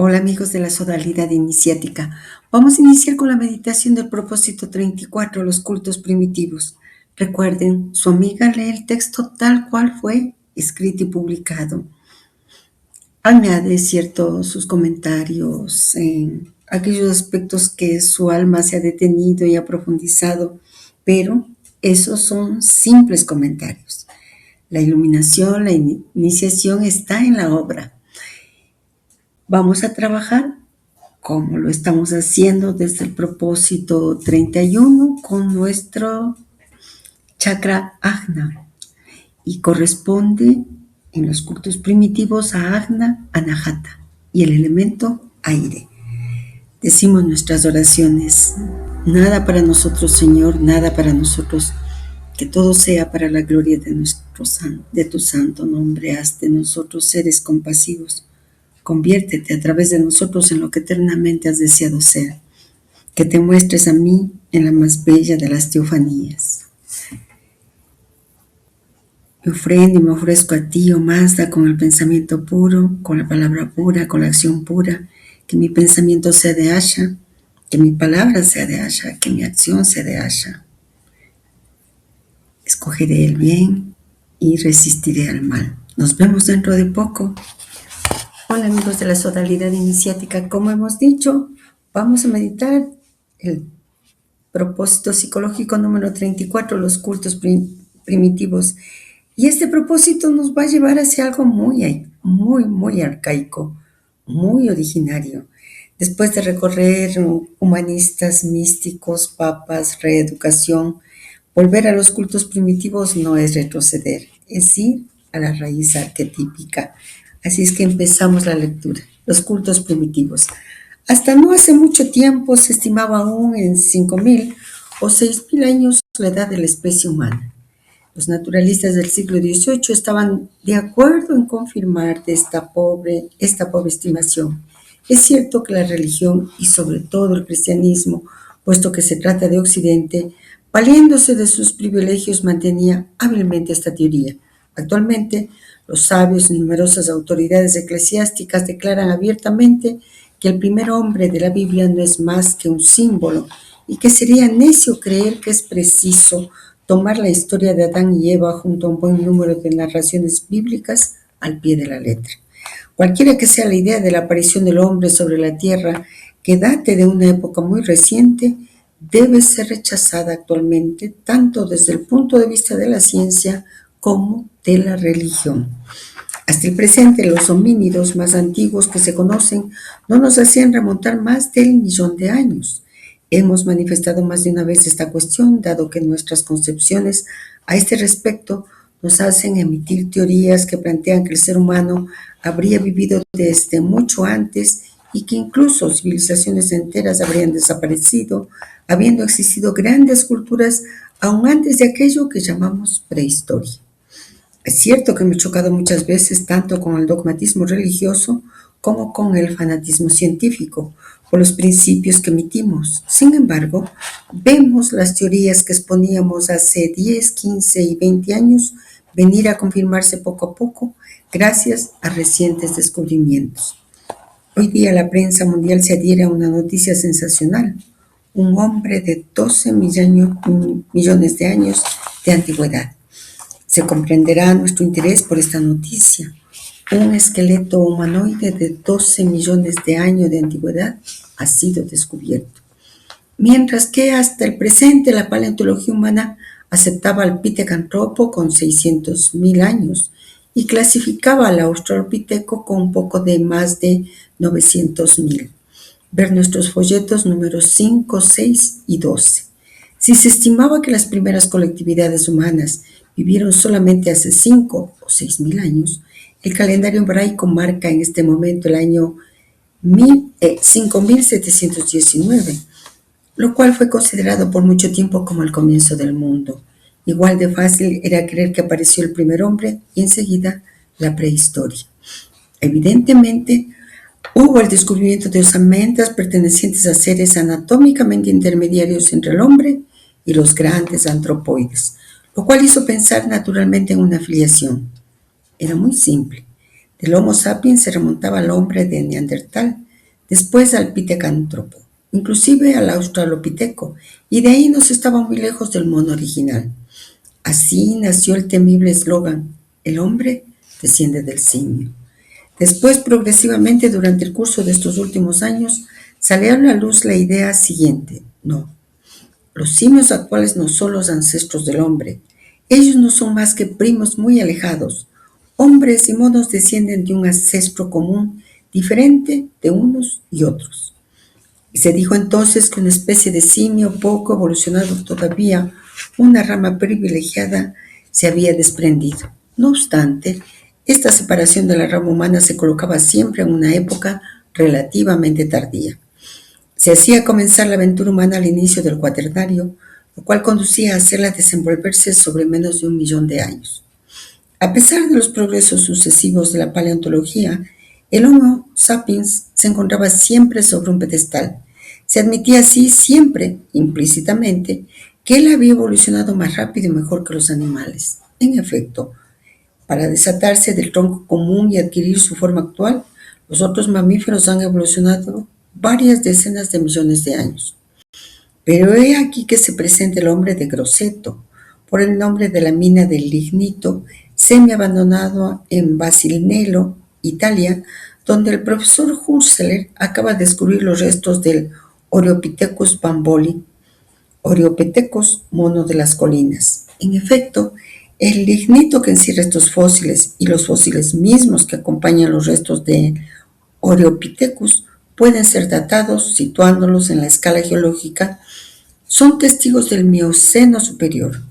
Hola amigos de la sodalidad iniciática. Vamos a iniciar con la meditación del propósito 34, los cultos primitivos. Recuerden, su amiga lee el texto tal cual fue escrito y publicado. Añade sus comentarios en aquellos aspectos que su alma se ha detenido y ha profundizado, pero esos son simples comentarios. La iluminación, la iniciación está en la obra. Vamos a trabajar como lo estamos haciendo desde el propósito 31 con nuestro chakra Ajna y corresponde en los cultos primitivos a Ajna, Anahata y el elemento aire. Decimos nuestras oraciones: nada para nosotros, Señor, nada para nosotros, que todo sea para la gloria de tu santo nombre. Haz de nosotros seres compasivos. Conviértete a través de nosotros en lo que eternamente has deseado ser. Que te muestres a mí en la más bella de las teofanías. Me ofrendo y me ofrezco a ti, oh Mazda, con el pensamiento puro, con la palabra pura, con la acción pura. Que mi pensamiento sea de Asha, que mi palabra sea de Asha, que mi acción sea de Asha. Escogeré el bien y resistiré al mal. Nos vemos dentro de poco. Hola amigos de la sodalidad iniciática. Como hemos dicho, vamos a meditar el propósito psicológico número 34, los cultos primitivos. Y este propósito nos va a llevar hacia algo muy arcaico, muy originario. Después de recorrer humanistas, místicos, papas, reeducación, volver a los cultos primitivos no es retroceder, es ir a la raíz arquetípica. Así es que empezamos la lectura. Los cultos primitivos. Hasta no hace mucho tiempo se estimaba aún en 5.000 o 6.000 años la edad de la especie humana. Los naturalistas del siglo XVIII estaban de acuerdo en confirmar esta pobre estimación. Es cierto que la religión y sobre todo el cristianismo, puesto que se trata de Occidente, valiéndose de sus privilegios, mantenía hábilmente esta teoría. Actualmente, los sabios y numerosas autoridades eclesiásticas declaran abiertamente que el primer hombre de la Biblia no es más que un símbolo y que sería necio creer que es preciso tomar la historia de Adán y Eva junto a un buen número de narraciones bíblicas al pie de la letra. Cualquiera que sea la idea de la aparición del hombre sobre la tierra que date de una época muy reciente, debe ser rechazada actualmente tanto desde el punto de vista de la ciencia como de la religión. Hasta el presente, los homínidos más antiguos que se conocen no nos hacían remontar más del 1.000.000 de años. Hemos manifestado más de una vez esta cuestión, dado que nuestras concepciones a este respecto nos hacen emitir teorías que plantean que el ser humano habría vivido desde mucho antes y que incluso civilizaciones enteras habrían desaparecido, habiendo existido grandes culturas aún antes de aquello que llamamos prehistoria. Es cierto que me he chocado muchas veces tanto con el dogmatismo religioso como con el fanatismo científico por los principios que emitimos. Sin embargo, vemos las teorías que exponíamos hace 10, 15 y 20 años venir a confirmarse poco a poco gracias a recientes descubrimientos. Hoy día la prensa mundial se adhiere a una noticia sensacional: un hombre de 12 millones de años de antigüedad. Se comprenderá nuestro interés por esta noticia. Un esqueleto humanoide de 12 millones de años de antigüedad ha sido descubierto. Mientras que hasta el presente la paleontología humana aceptaba al Pithecanthropo con 600.000 años y clasificaba al Australopiteco con un poco de más de 900.000. Ver nuestros folletos números 5, 6 y 12. Si se estimaba que las primeras colectividades humanas vivieron solamente hace 5 o 6.000 años, el calendario hebraico marca en este momento el año 5.719, lo cual fue considerado por mucho tiempo como el comienzo del mundo. Igual de fácil era creer que apareció el primer hombre y enseguida la prehistoria. Evidentemente, hubo el descubrimiento de osamentas pertenecientes a seres anatómicamente intermediarios entre el hombre y los grandes antropoides, lo cual hizo pensar naturalmente en una filiación. Era muy simple. Del Homo sapiens se remontaba al hombre de Neandertal, después al pitecántropo, inclusive al australopiteco, y de ahí no se estaba muy lejos del mono original. Así nació el temible eslogan: el hombre desciende del simio. Después, progresivamente, durante el curso de estos últimos años, salió a la luz la idea siguiente: no, los simios actuales no son los ancestros del hombre. Ellos no son más que primos muy alejados. Hombres y monos descienden de un ancestro común diferente de unos y otros. Y se dijo entonces que una especie de simio poco evolucionado todavía, una rama privilegiada, se había desprendido. No obstante, esta separación de la rama humana se colocaba siempre en una época relativamente tardía. Se hacía comenzar la aventura humana al inicio del Cuaternario, lo cual conducía a hacerla desenvolverse sobre menos de 1.000.000 de años. A pesar de los progresos sucesivos de la paleontología, el Homo sapiens se encontraba siempre sobre un pedestal. Se admitía así siempre, implícitamente, que él había evolucionado más rápido y mejor que los animales. En efecto, para desatarse del tronco común y adquirir su forma actual, los otros mamíferos han evolucionado varias decenas de millones de años. Pero he aquí que se presenta el hombre de Grosseto, por el nombre de la mina del lignito, semi-abandonado en Basilnelo, Italia, donde el profesor Husserl acaba de descubrir los restos del Oreopithecus bamboli, Oreopithecus mono de las colinas. En efecto, el lignito que encierra estos fósiles y los fósiles mismos que acompañan los restos de Oreopithecus pueden ser datados situándolos en la escala geológica. Son testigos del Mioceno superior.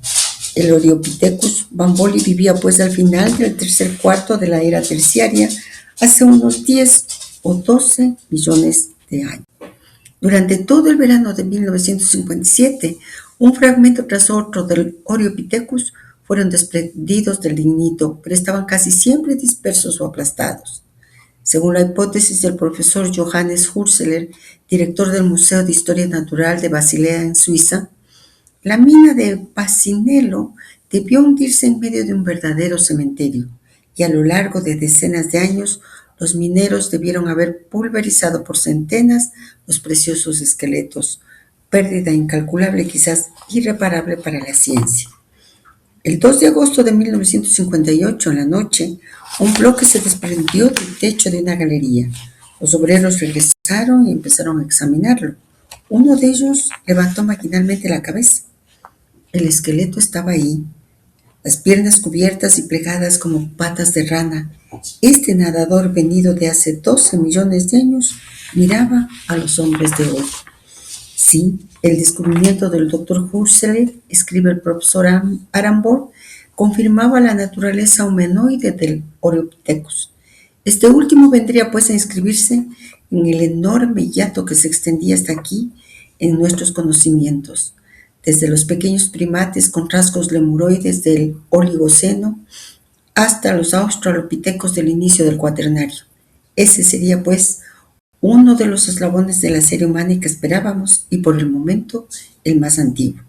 El Oreopithecus bamboli vivía pues al final del tercer cuarto de la era terciaria, hace unos 10 o 12 millones de años. Durante todo el verano de 1957, un fragmento tras otro del Oreopithecus fueron desprendidos del lignito, pero estaban casi siempre dispersos o aplastados. Según la hipótesis del profesor Johannes Husserl, director del Museo de Historia Natural de Basilea en Suiza, la mina de Basilnelo debió hundirse en medio de un verdadero cementerio, y a lo largo de decenas de años los mineros debieron haber pulverizado por centenas los preciosos esqueletos, pérdida incalculable, quizás irreparable para la ciencia. El 2 de agosto de 1958, en la noche, un bloque se desprendió del techo de una galería. Los obreros regresaron y empezaron a examinarlo. Uno de ellos levantó maquinalmente la cabeza. El esqueleto estaba ahí, las piernas cubiertas y plegadas como patas de rana. Este nadador venido de hace 12 millones de años miraba a los hombres de hoy. Sí, el descubrimiento del Dr. Husserl, escribe el profesor Arenborn, confirmaba la naturaleza humanoide del Oreopithecus. Este último vendría pues a inscribirse en el enorme hiato que se extendía hasta aquí en nuestros conocimientos, desde los pequeños primates con rasgos lemuroides del Oligoceno hasta los australopitecos del inicio del Cuaternario. Ese sería pues uno de los eslabones de la serie humana que esperábamos y por el momento el más antiguo.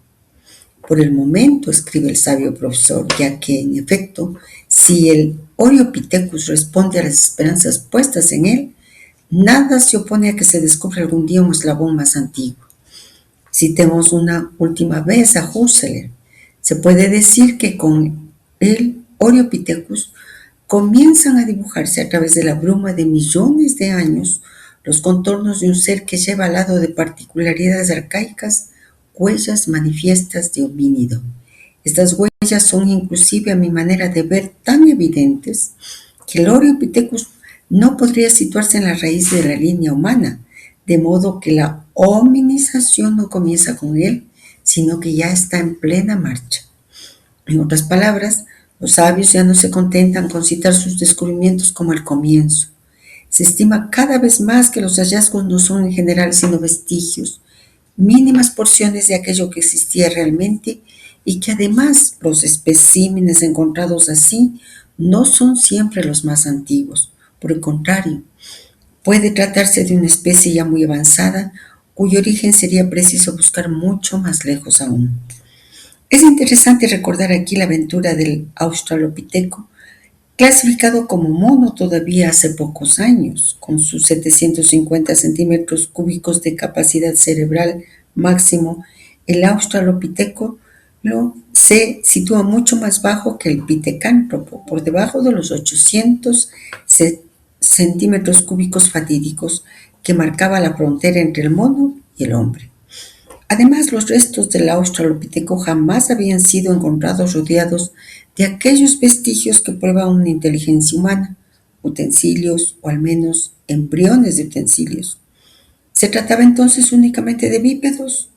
Por el momento, escribe el sabio profesor, ya que en efecto, si el Oreopithecus responde a las esperanzas puestas en él, nada se opone a que se descubra algún día un eslabón más antiguo. Citemos una última vez a Husserl. Se puede decir que con el Oreopithecus comienzan a dibujarse a través de la bruma de millones de años los contornos de un ser que lleva al lado de particularidades arcaicas, huellas manifiestas de homínido. Estas huellas son inclusive a mi manera de ver tan evidentes que el Oreopithecus no podría situarse en la raíz de la línea humana, de modo que la hominización no comienza con él, sino que ya está en plena marcha. En otras palabras, los sabios ya no se contentan con citar sus descubrimientos como el comienzo. Se estima cada vez más que los hallazgos no son en general sino vestigios, mínimas porciones de aquello que existía realmente, y que además los especímenes encontrados así no son siempre los más antiguos. Por el contrario, puede tratarse de una especie ya muy avanzada, cuyo origen sería preciso buscar mucho más lejos aún. Es interesante recordar aquí la aventura del Australopiteco, clasificado como mono todavía hace pocos años, con sus 750 centímetros cúbicos de capacidad cerebral máximo. El australopiteco se sitúa mucho más bajo que el pitecántropo, por debajo de los 800 centímetros cúbicos fatídicos que marcaba la frontera entre el mono y el hombre. Además, los restos del australopiteco jamás habían sido encontrados rodeados de aquellos vestigios que prueban una inteligencia humana, utensilios o al menos embriones de utensilios. ¿Se trataba entonces únicamente de bípedos?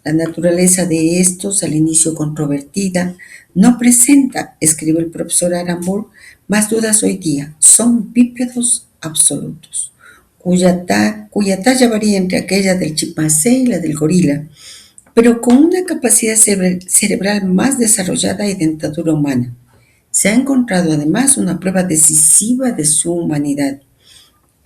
La naturaleza de estos, al inicio controvertida, no presenta, escribe el profesor Aramburu, más dudas hoy día. Son bípedos absolutos, cuya talla varía entre aquella del chimpancé y la del gorila, pero con una capacidad cerebral más desarrollada y dentadura humana. Se ha encontrado además una prueba decisiva de su humanidad.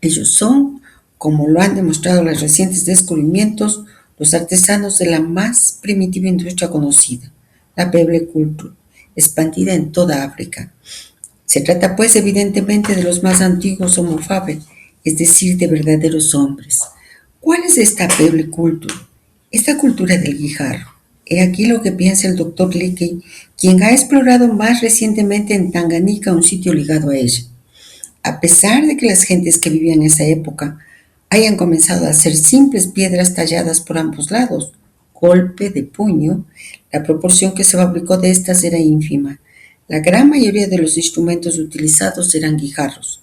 Ellos son, como lo han demostrado los recientes descubrimientos, los artesanos de la más primitiva industria conocida, la Peble Culture, expandida en toda África. Se trata pues evidentemente de los más antiguos Homo faber, es decir, de verdaderos hombres. ¿Cuál es esta Peble Culture? Esta cultura del guijarro. He aquí lo que piensa el doctor Leakey, quien ha explorado más recientemente en Tanganica un sitio ligado a ella. A pesar de que las gentes que vivían en esa época hayan comenzado a hacer simples piedras talladas por ambos lados, golpe de puño, la proporción que se fabricó de estas era ínfima. La gran mayoría de los instrumentos utilizados eran guijarros,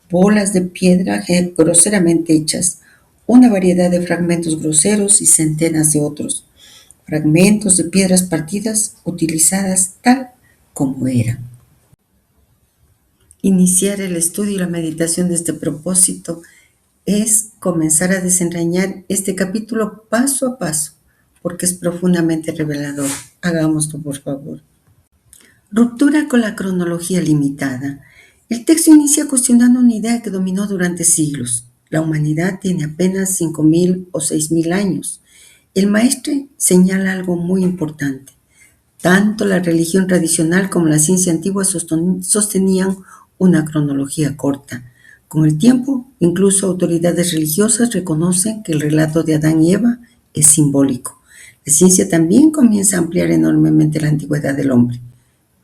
bolas de piedra groseramente hechas, una variedad de fragmentos groseros y centenas de otros, fragmentos de piedras partidas utilizadas tal como eran. Iniciar el estudio y la meditación de este propósito es comenzar a desentrañar este capítulo paso a paso, porque es profundamente revelador. Hagámoslo, por favor. Ruptura con la cronología limitada. El texto inicia cuestionando una idea que dominó durante siglos. La humanidad tiene apenas 5.000 o 6.000 años. El maestre señala algo muy importante. Tanto la religión tradicional como la ciencia antigua sostenían una cronología corta. Con el tiempo, incluso autoridades religiosas reconocen que el relato de Adán y Eva es simbólico. La ciencia también comienza a ampliar enormemente la antigüedad del hombre.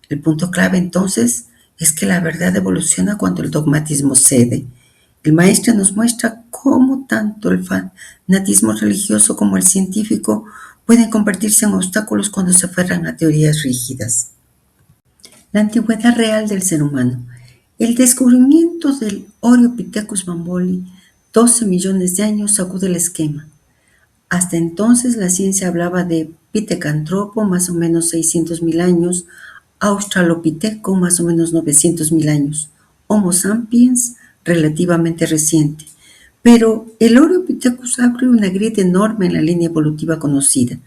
El punto clave entonces es que la verdad evoluciona cuando el dogmatismo cede. El maestro nos muestra cómo tanto el fanatismo religioso como el científico pueden convertirse en obstáculos cuando se aferran a teorías rígidas. La antigüedad real del ser humano. El descubrimiento del Oreopithecus bamboli, 12 millones de años, sacude el esquema. Hasta entonces la ciencia hablaba de Pithecanthropo, más o menos 600.000 años, Australopiteco, más o menos 900.000 años, Homo sapiens, relativamente reciente. Pero el Oreopithecus abre una grieta enorme en la línea evolutiva conocida.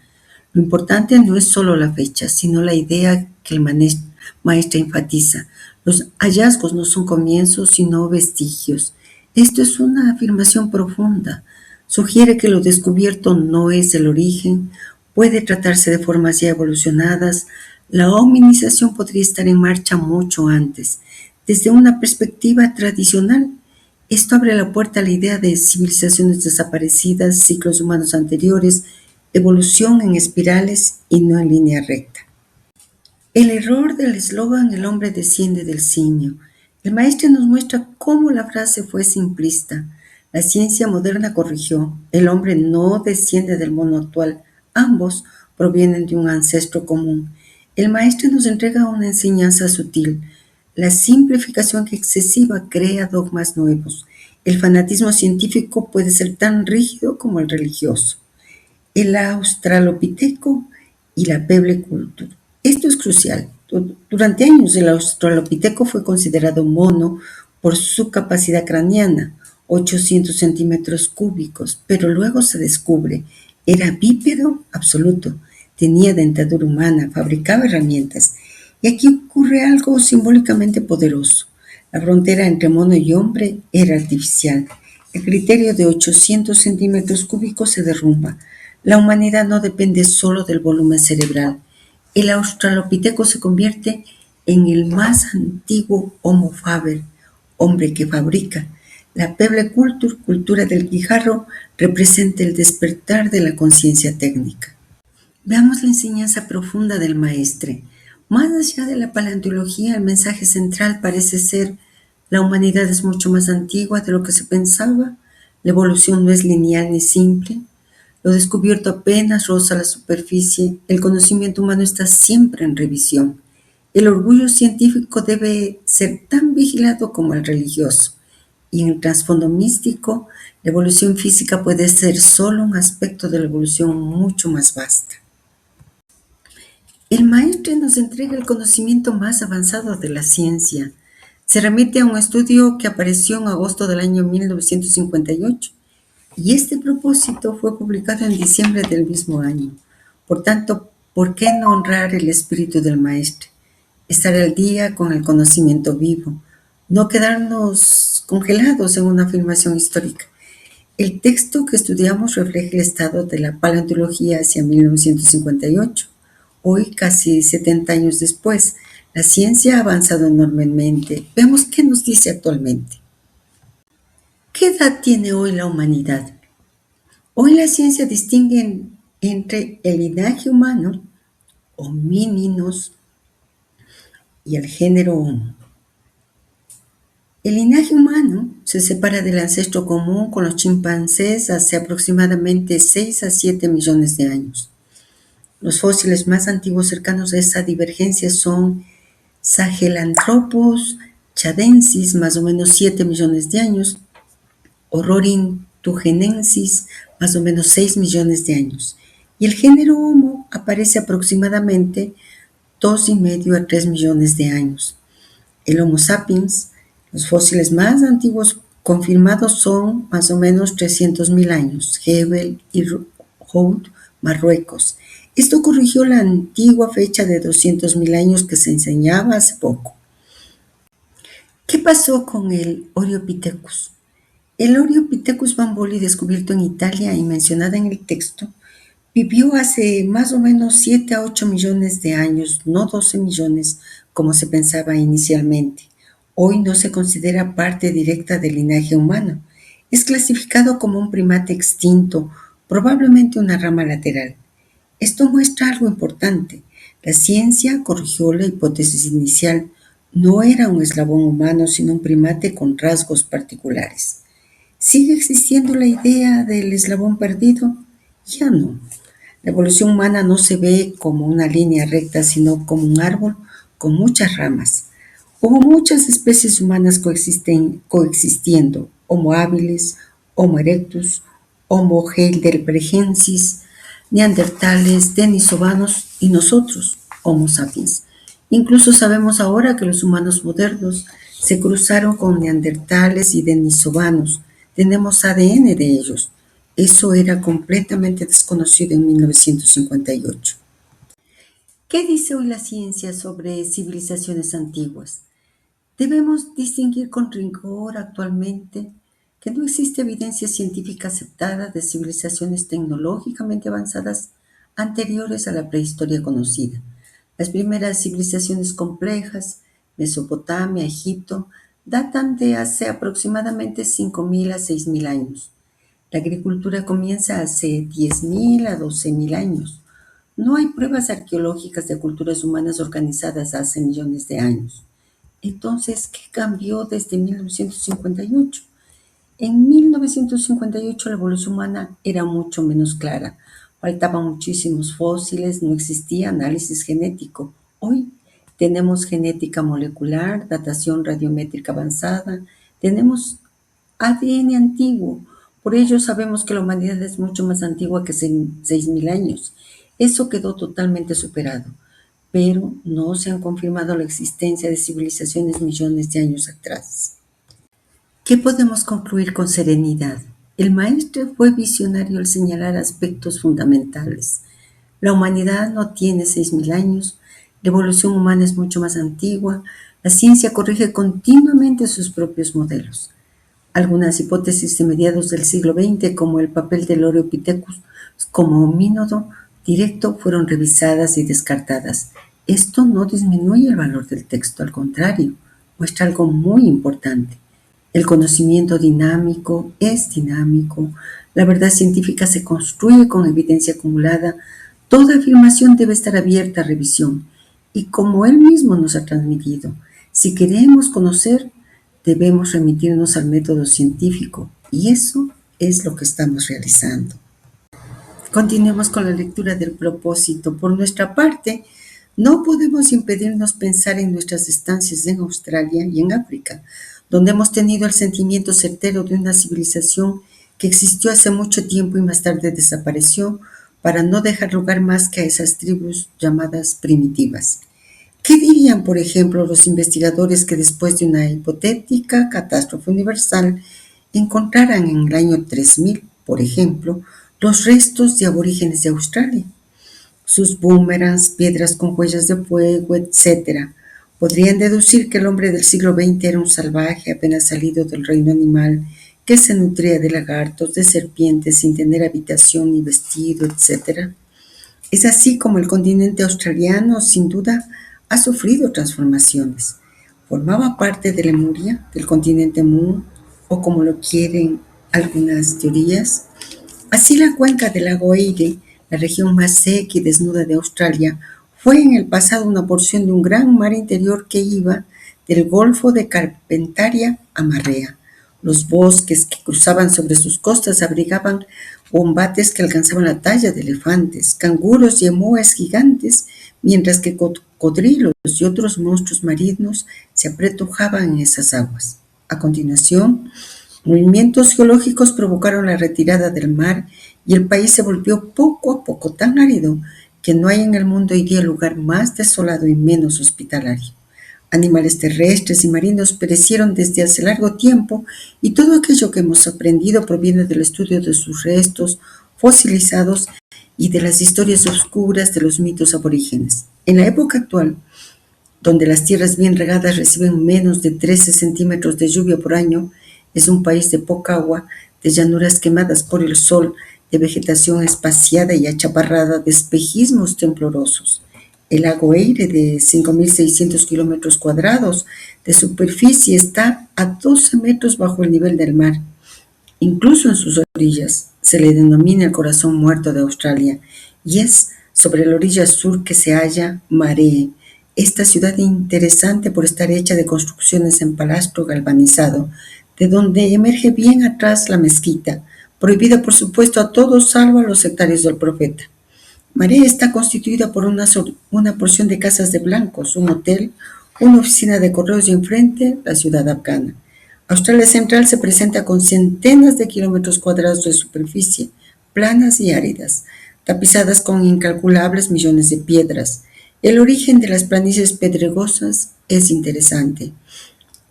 Lo importante no es solo la fecha, sino la idea que el maestro enfatiza. Los hallazgos no son comienzos, sino vestigios. Esto es una afirmación profunda. Sugiere que lo descubierto no es el origen, puede tratarse de formas ya evolucionadas. La hominización podría estar en marcha mucho antes. Desde una perspectiva tradicional, esto abre la puerta a la idea de civilizaciones desaparecidas, ciclos humanos anteriores, evolución en espirales y no en línea recta. El error del eslogan "el hombre desciende del simio". El maestro nos muestra cómo la frase fue simplista. La ciencia moderna corrigió: el hombre no desciende del mono actual, ambos provienen de un ancestro común. El maestro nos entrega una enseñanza sutil. La simplificación excesiva crea dogmas nuevos. El fanatismo científico puede ser tan rígido como el religioso. El australopiteco y la Peble Culture. Esto es crucial. Durante años el australopiteco fue considerado mono por su capacidad craneana, 800 centímetros cúbicos, pero luego se descubre, era bípedo absoluto, tenía dentadura humana, fabricaba herramientas. Y aquí ocurre algo simbólicamente poderoso. La frontera entre mono y hombre era artificial. El criterio de 800 centímetros cúbicos se derrumba. La humanidad no depende solo del volumen cerebral. El australopiteco se convierte en el más antiguo Homo faber, hombre que fabrica. La Pebble Culture, cultura del guijarro, representa el despertar de la conciencia técnica. Veamos la enseñanza profunda del maestre. Más allá de la paleontología, el mensaje central parece ser: la humanidad es mucho más antigua de lo que se pensaba, la evolución no es lineal ni simple, lo descubierto apenas roza la superficie, el conocimiento humano está siempre en revisión. El orgullo científico debe ser tan vigilado como el religioso. Y en el trasfondo místico, la evolución física puede ser solo un aspecto de la evolución mucho más vasta. El maestre nos entrega el conocimiento más avanzado de la ciencia. Se remite a un estudio que apareció en agosto del año 1958 y este propósito fue publicado en diciembre del mismo año. Por tanto, ¿por qué no honrar el espíritu del maestre? Estar al día con el conocimiento vivo, no quedarnos congelados en una afirmación histórica. El texto que estudiamos refleja el estado de la paleontología hacia 1958. Hoy, casi 70 años después, la ciencia ha avanzado enormemente. Veamos qué nos dice actualmente. ¿Qué edad tiene hoy la humanidad? Hoy la ciencia distingue entre el linaje humano, homínidos, y el género Homo. El linaje humano se separa del ancestro común con los chimpancés hace aproximadamente 6 a 7 millones de años. Los fósiles más antiguos cercanos a esa divergencia son Sahelanthropus chadensis, más o menos 7 millones de años, Ororhyntugenensis, más o menos 6 millones de años. Y el género Homo aparece aproximadamente 2,5 a 3 millones de años. El Homo sapiens, los fósiles más antiguos confirmados son más o menos 300.000 años, Hebel y Hout, Marruecos. Esto corrigió la antigua fecha de 200.000 años que se enseñaba hace poco. ¿Qué pasó con el Oreopithecus? El Oreopithecus bamboli, descubierto en Italia y mencionado en el texto, vivió hace más o menos 7 a 8 millones de años, no 12 millones como se pensaba inicialmente. Hoy no se considera parte directa del linaje humano. Es clasificado como un primate extinto, probablemente una rama lateral. Esto muestra algo importante. La ciencia corrigió la hipótesis inicial. No era un eslabón humano, sino un primate con rasgos particulares. ¿Sigue existiendo la idea del eslabón perdido? Ya no. La evolución humana no se ve como una línea recta, sino como un árbol con muchas ramas. Hubo muchas especies humanas coexistiendo: Homo habilis, Homo erectus, Homo heidelbergensis, neandertales, denisovanos y nosotros, Homo sapiens. Incluso sabemos ahora que los humanos modernos se cruzaron con neandertales y denisovanos. Tenemos ADN de ellos. Eso era completamente desconocido en 1958. ¿Qué dice hoy la ciencia sobre civilizaciones antiguas? Debemos distinguir con rigor actualmente que no existe evidencia científica aceptada de civilizaciones tecnológicamente avanzadas anteriores a la prehistoria conocida. Las primeras civilizaciones complejas, Mesopotamia, Egipto, datan de hace aproximadamente 5.000 a 6.000 años. La agricultura comienza hace 10.000 a 12.000 años. No hay pruebas arqueológicas de culturas humanas organizadas hace millones de años. Entonces, ¿qué cambió desde 1958? En 1958 la evolución humana era mucho menos clara. Faltaban muchísimos fósiles, no existía análisis genético. Hoy tenemos genética molecular, datación radiométrica avanzada, tenemos ADN antiguo. Por ello sabemos que la humanidad es mucho más antigua que 6.000 años. Eso quedó totalmente superado, pero no se han confirmado la existencia de civilizaciones millones de años atrás. ¿Qué podemos concluir con serenidad? El maestro fue visionario al señalar aspectos fundamentales. La humanidad no tiene 6.000 años, la evolución humana es mucho más antigua, la ciencia corrige continuamente sus propios modelos. Algunas hipótesis de mediados del siglo XX, como el papel del Oreopithecus como homínodo directo, fueron revisadas y descartadas. Esto no disminuye el valor del texto, al contrario, muestra algo muy importante. El conocimiento dinámico es dinámico, la verdad científica se construye con evidencia acumulada, toda afirmación debe estar abierta a revisión. Y como él mismo nos ha transmitido, si queremos conocer, debemos remitirnos al método científico, y eso es lo que estamos realizando. Continuemos con la lectura del propósito. Por nuestra parte, no podemos impedirnos pensar en nuestras estancias en Australia y en África, donde hemos tenido el sentimiento certero de una civilización que existió hace mucho tiempo y más tarde desapareció para no dejar lugar más que a esas tribus llamadas primitivas. ¿Qué dirían, por ejemplo, los investigadores que después de una hipotética catástrofe universal encontraran en el año 3000, por ejemplo, los restos de aborígenes de Australia? Sus boomerangs, piedras con huellas de fuego, etcétera? Podrían deducir que el hombre del siglo XX era un salvaje apenas salido del reino animal, que se nutría de lagartos, de serpientes, sin tener habitación ni vestido, etcétera. Es así como el continente australiano, sin duda, ha sufrido transformaciones. Formaba parte de Lemuria, del continente Mu, o como lo quieren algunas teorías. Así la cuenca del lago Eyre, la región más seca y desnuda de Australia, fue en el pasado una porción de un gran mar interior que iba del Golfo de Carpentaria a Marea. Los bosques que cruzaban sobre sus costas abrigaban wombates que alcanzaban la talla de elefantes, canguros y emúes gigantes, mientras que cocodrilos y otros monstruos marinos se apretujaban en esas aguas. A continuación, movimientos geológicos provocaron la retirada del mar y el país se volvió poco a poco tan árido que no hay en el mundo hoy día lugar más desolado y menos hospitalario. Animales terrestres y marinos perecieron desde hace largo tiempo y todo aquello que hemos aprendido proviene del estudio de sus restos fosilizados y de las historias oscuras de los mitos aborígenes. En la época actual, donde las tierras bien regadas reciben menos de 13 centímetros de lluvia por año, es un país de poca agua, de llanuras quemadas por el sol, de vegetación espaciada y achaparrada, de espejismos temblorosos. El lago Eyre, de 5.600 kilómetros cuadrados de superficie, está a 12 metros bajo el nivel del mar. Incluso en sus orillas se le denomina el corazón muerto de Australia, y es sobre la orilla sur que se halla Maree, esta ciudad interesante por estar hecha de construcciones en palastro galvanizado, de donde emerge bien atrás la mezquita, prohibida por supuesto a todos salvo a los sectarios del profeta. Maree está constituida por una porción de casas de blancos, un hotel, una oficina de correos y enfrente la ciudad afgana. Australia Central se presenta con centenas de kilómetros cuadrados de superficie, planas y áridas, tapizadas con incalculables millones de piedras. El origen de las planicies pedregosas es interesante.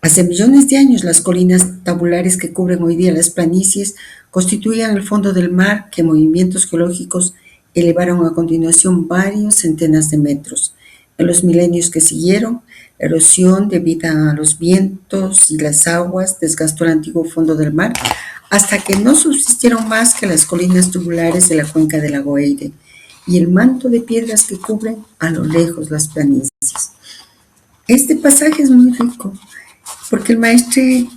Hace millones de años las colinas tabulares que cubren hoy día las planicies constituían el fondo del mar que movimientos geológicos elevaron a continuación varios centenas de metros. En los milenios que siguieron, la erosión debida a los vientos y las aguas desgastó el antiguo fondo del mar hasta que no subsistieron más que las colinas tubulares de la cuenca del lago Eyre y el manto de piedras que cubren a lo lejos las planicies. Este pasaje es muy rico porque el maestre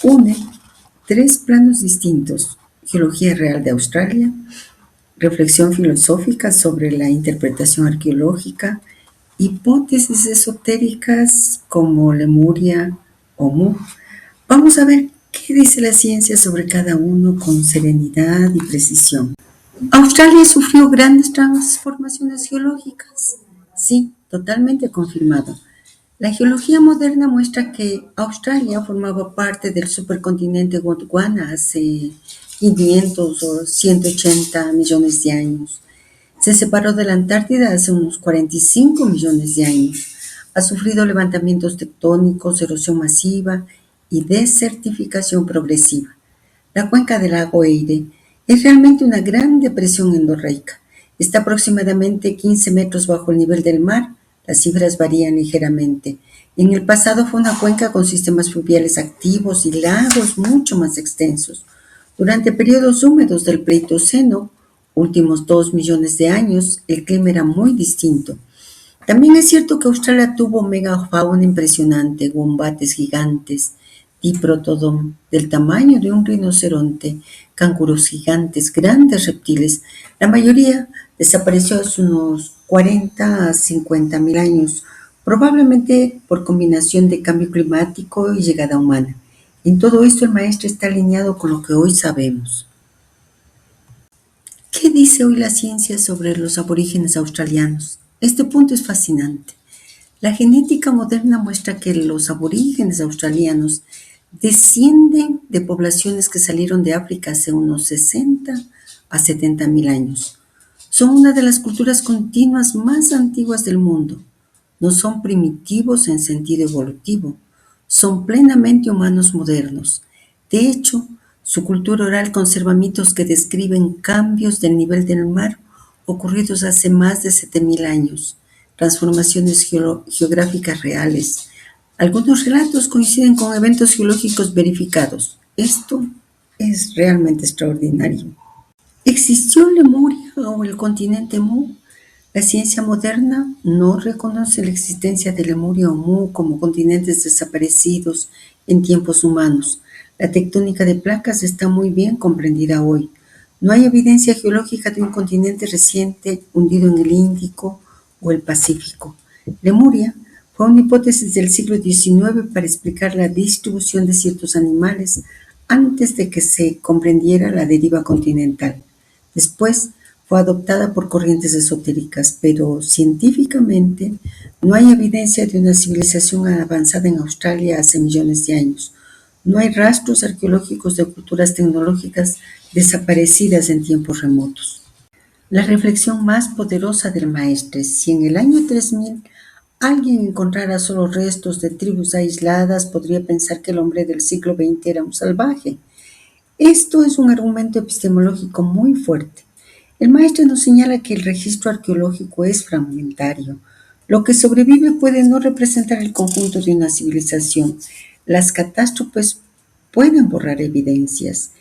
une tres planos distintos: geología real de Australia, reflexión filosófica sobre la interpretación arqueológica, hipótesis esotéricas como Lemuria o Mu. Vamos a ver qué dice la ciencia sobre cada uno con serenidad y precisión. ¿Australia sufrió grandes transformaciones geológicas? Sí, totalmente confirmado. La geología moderna muestra que Australia formaba parte del supercontinente Gondwana hace 500 o 180 millones de años. Se separó de la Antártida hace unos 45 millones de años. Ha sufrido levantamientos tectónicos, erosión masiva y desertificación progresiva. La cuenca del lago Eyre es realmente una gran depresión endorreica. Está aproximadamente 15 metros bajo el nivel del mar. Las cifras varían ligeramente. En el pasado fue una cuenca con sistemas fluviales activos y lagos mucho más extensos. Durante periodos húmedos del Pleistoceno, últimos 2 millones de años, el clima era muy distinto. También es cierto que Australia tuvo megafauna impresionante, wombates gigantes, diprotodon del tamaño de un rinoceronte, canguros gigantes, grandes reptiles. La mayoría desapareció hace unos 40 a 50 mil años, probablemente por combinación de cambio climático y llegada humana. En todo esto el maestro está alineado con lo que hoy sabemos. ¿Qué dice hoy la ciencia sobre los aborígenes australianos? Este punto es fascinante. La genética moderna muestra que los aborígenes australianos descienden de poblaciones que salieron de África hace unos 60 a 70 mil años. Son una de las culturas continuas más antiguas del mundo. No son primitivos en sentido evolutivo, son plenamente humanos modernos. De hecho, su cultura oral conserva mitos que describen cambios del nivel del mar ocurridos hace más de 7.000 años, transformaciones geográficas reales. Algunos relatos coinciden con eventos geológicos verificados. Esto es realmente extraordinario. ¿Existió Lemuria o el continente Mu? La ciencia moderna no reconoce la existencia de Lemuria o Mu como continentes desaparecidos en tiempos humanos. La tectónica de placas está muy bien comprendida hoy. No hay evidencia geológica de un continente reciente hundido en el Índico o el Pacífico. Lemuria fue una hipótesis del siglo XIX para explicar la distribución de ciertos animales antes de que se comprendiera la deriva continental. Después fue adoptada por corrientes esotéricas, pero científicamente no hay evidencia de una civilización avanzada en Australia hace millones de años. No hay rastros arqueológicos de culturas tecnológicas desaparecidas en tiempos remotos. La reflexión más poderosa del maestre: si en el año 3000 alguien encontrara solo restos de tribus aisladas, podría pensar que el hombre del siglo XX era un salvaje. Esto es un argumento epistemológico muy fuerte. El maestro nos señala que el registro arqueológico es fragmentario. Lo que sobrevive puede no representar el conjunto de una civilización. Las catástrofes pueden borrar evidencias.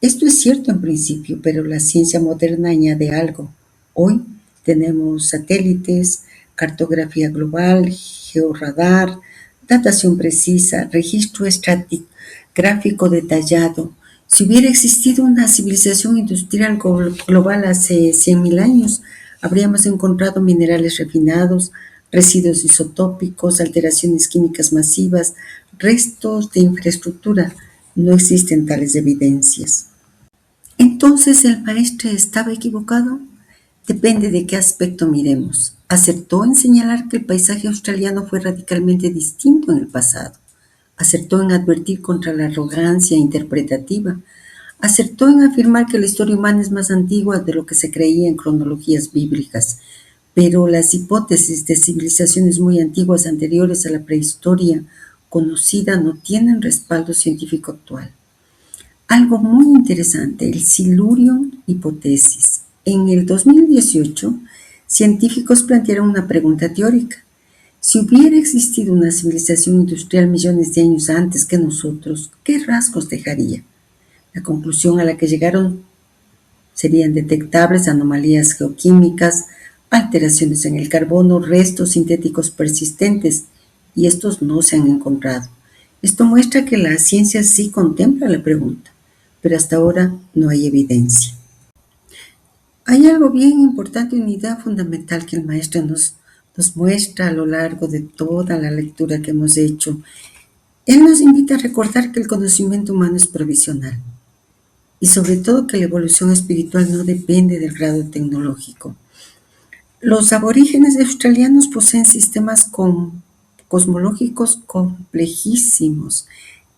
Esto es cierto en principio, pero la ciencia moderna añade algo. Hoy tenemos satélites, cartografía global, georradar, datación precisa, registro estratigráfico detallado. Si hubiera existido una civilización industrial global hace 100.000 años, habríamos encontrado minerales refinados, residuos isotópicos, alteraciones químicas masivas, restos de infraestructura. No existen tales evidencias. Entonces, ¿el maestre estaba equivocado? Depende de qué aspecto miremos. Acertó en señalar que el paisaje australiano fue radicalmente distinto en el pasado. Acertó en advertir contra la arrogancia interpretativa. Acertó en afirmar que la historia humana es más antigua de lo que se creía en cronologías bíblicas. Pero las hipótesis de civilizaciones muy antiguas anteriores a la prehistoria conocida no tienen respaldo científico actual. Algo muy interesante, el Silurian hipótesis. En el 2018, científicos plantearon una pregunta teórica. Si hubiera existido una civilización industrial millones de años antes que nosotros, ¿qué rasgos dejaría? La conclusión a la que llegaron serían detectables anomalías geoquímicas, alteraciones en el carbono, restos sintéticos persistentes, y estos no se han encontrado. Esto muestra que la ciencia sí contempla la pregunta, pero hasta ahora no hay evidencia. Hay algo bien importante, una idea fundamental que el maestro nos muestra a lo largo de toda la lectura que hemos hecho. Él nos invita a recordar que el conocimiento humano es provisional y sobre todo que la evolución espiritual no depende del grado tecnológico. Los aborígenes australianos poseen sistemas cosmológicos complejísimos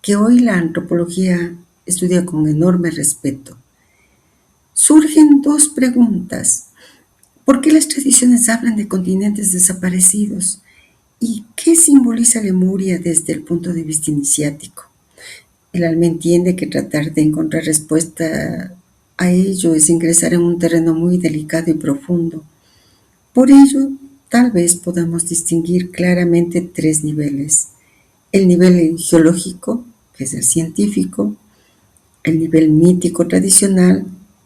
que hoy la antropología estudia con enorme respeto. Surgen dos preguntas. ¿Por qué las tradiciones hablan de continentes desaparecidos? ¿Y qué simboliza Lemuria desde el punto de vista iniciático? El alma entiende que tratar de encontrar respuesta a ello es ingresar en un terreno muy delicado y profundo. Por ello, tal vez podamos distinguir claramente tres niveles. El nivel geológico, que es el científico, el nivel mítico tradicional,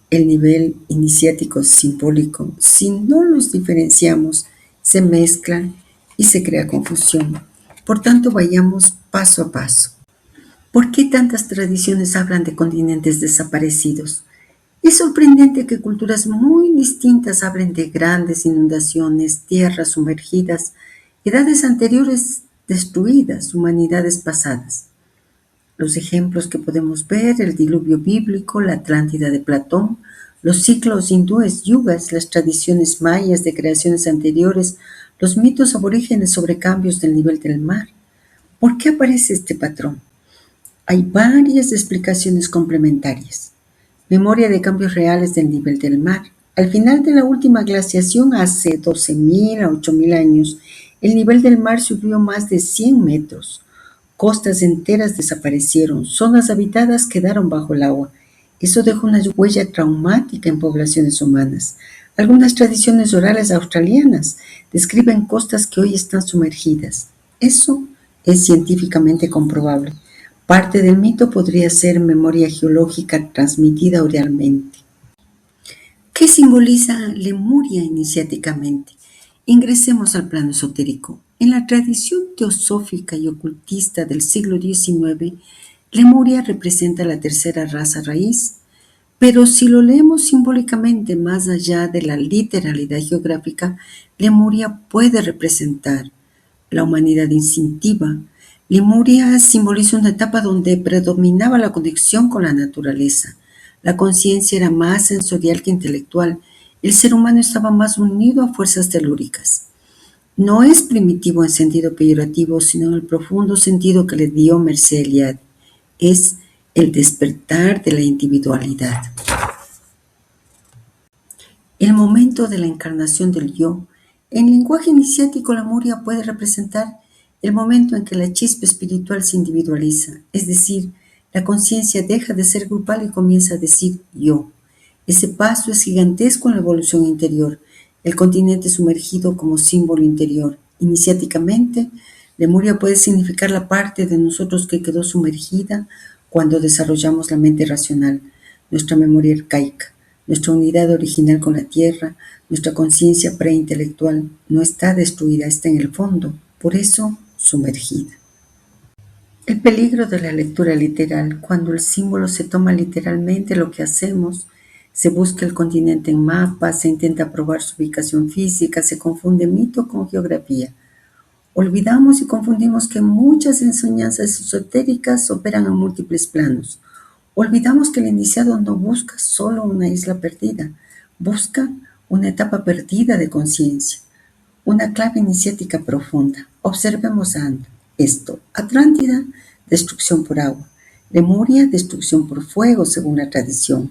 el nivel iniciático simbólico. Si no los diferenciamos se mezclan y se crea confusión. Por tanto, vayamos paso a paso. ¿Por qué tantas tradiciones hablan de continentes desaparecidos? Es sorprendente que culturas muy distintas hablen de grandes inundaciones, tierras sumergidas, edades anteriores destruidas, humanidades pasadas. Los ejemplos que podemos ver, el diluvio bíblico, la Atlántida de Platón, los ciclos hindúes, yugas, las tradiciones mayas de creaciones anteriores, los mitos aborígenes sobre cambios del nivel del mar. ¿Por qué aparece este patrón? Hay varias explicaciones complementarias. Memoria de cambios reales del nivel del mar. Al final de la última glaciación, hace 12.000 a 8.000 años, el nivel del mar subió más de 100 metros. Costas enteras desaparecieron, zonas habitadas quedaron bajo el agua. Eso dejó una huella traumática en poblaciones humanas. Algunas tradiciones orales australianas describen costas que hoy están sumergidas. Eso es científicamente comprobable. Parte del mito podría ser memoria geológica transmitida oralmente. ¿Qué simboliza Lemuria iniciáticamente? Ingresemos al plano esotérico. En la tradición teosófica y ocultista del siglo XIX, Lemuria representa la tercera raza raíz, pero si lo leemos simbólicamente más allá de la literalidad geográfica, Lemuria puede representar la humanidad instintiva. Lemuria simboliza una etapa donde predominaba la conexión con la naturaleza. La conciencia era más sensorial que intelectual. El ser humano estaba más unido a fuerzas telúricas. No es primitivo en sentido peyorativo, sino en el profundo sentido que le dio Mircea Eliade. Es el despertar de la individualidad. El momento de la encarnación del yo. En lenguaje iniciático, Lemuria puede representar el momento en que la chispa espiritual se individualiza, es decir, la conciencia deja de ser grupal y comienza a decir yo. Ese paso es gigantesco en la evolución interior, el continente sumergido como símbolo interior. Iniciáticamente, Lemuria puede significar la parte de nosotros que quedó sumergida cuando desarrollamos la mente racional, nuestra memoria arcaica. Nuestra unidad original con la tierra, nuestra conciencia preintelectual, no está destruida, está en el fondo, por eso sumergida. El peligro de la lectura literal. Cuando el símbolo se toma literalmente, lo que hacemos, se busca el continente en mapas, se intenta probar su ubicación física, se confunde mito con geografía. Olvidamos y confundimos que muchas enseñanzas esotéricas operan en múltiples planos. Olvidamos que el iniciado no busca solo una isla perdida, busca una etapa perdida de conciencia, una clave iniciática profunda. Observemos esto. Atlántida, destrucción por agua. Lemuria, destrucción por fuego, según la tradición.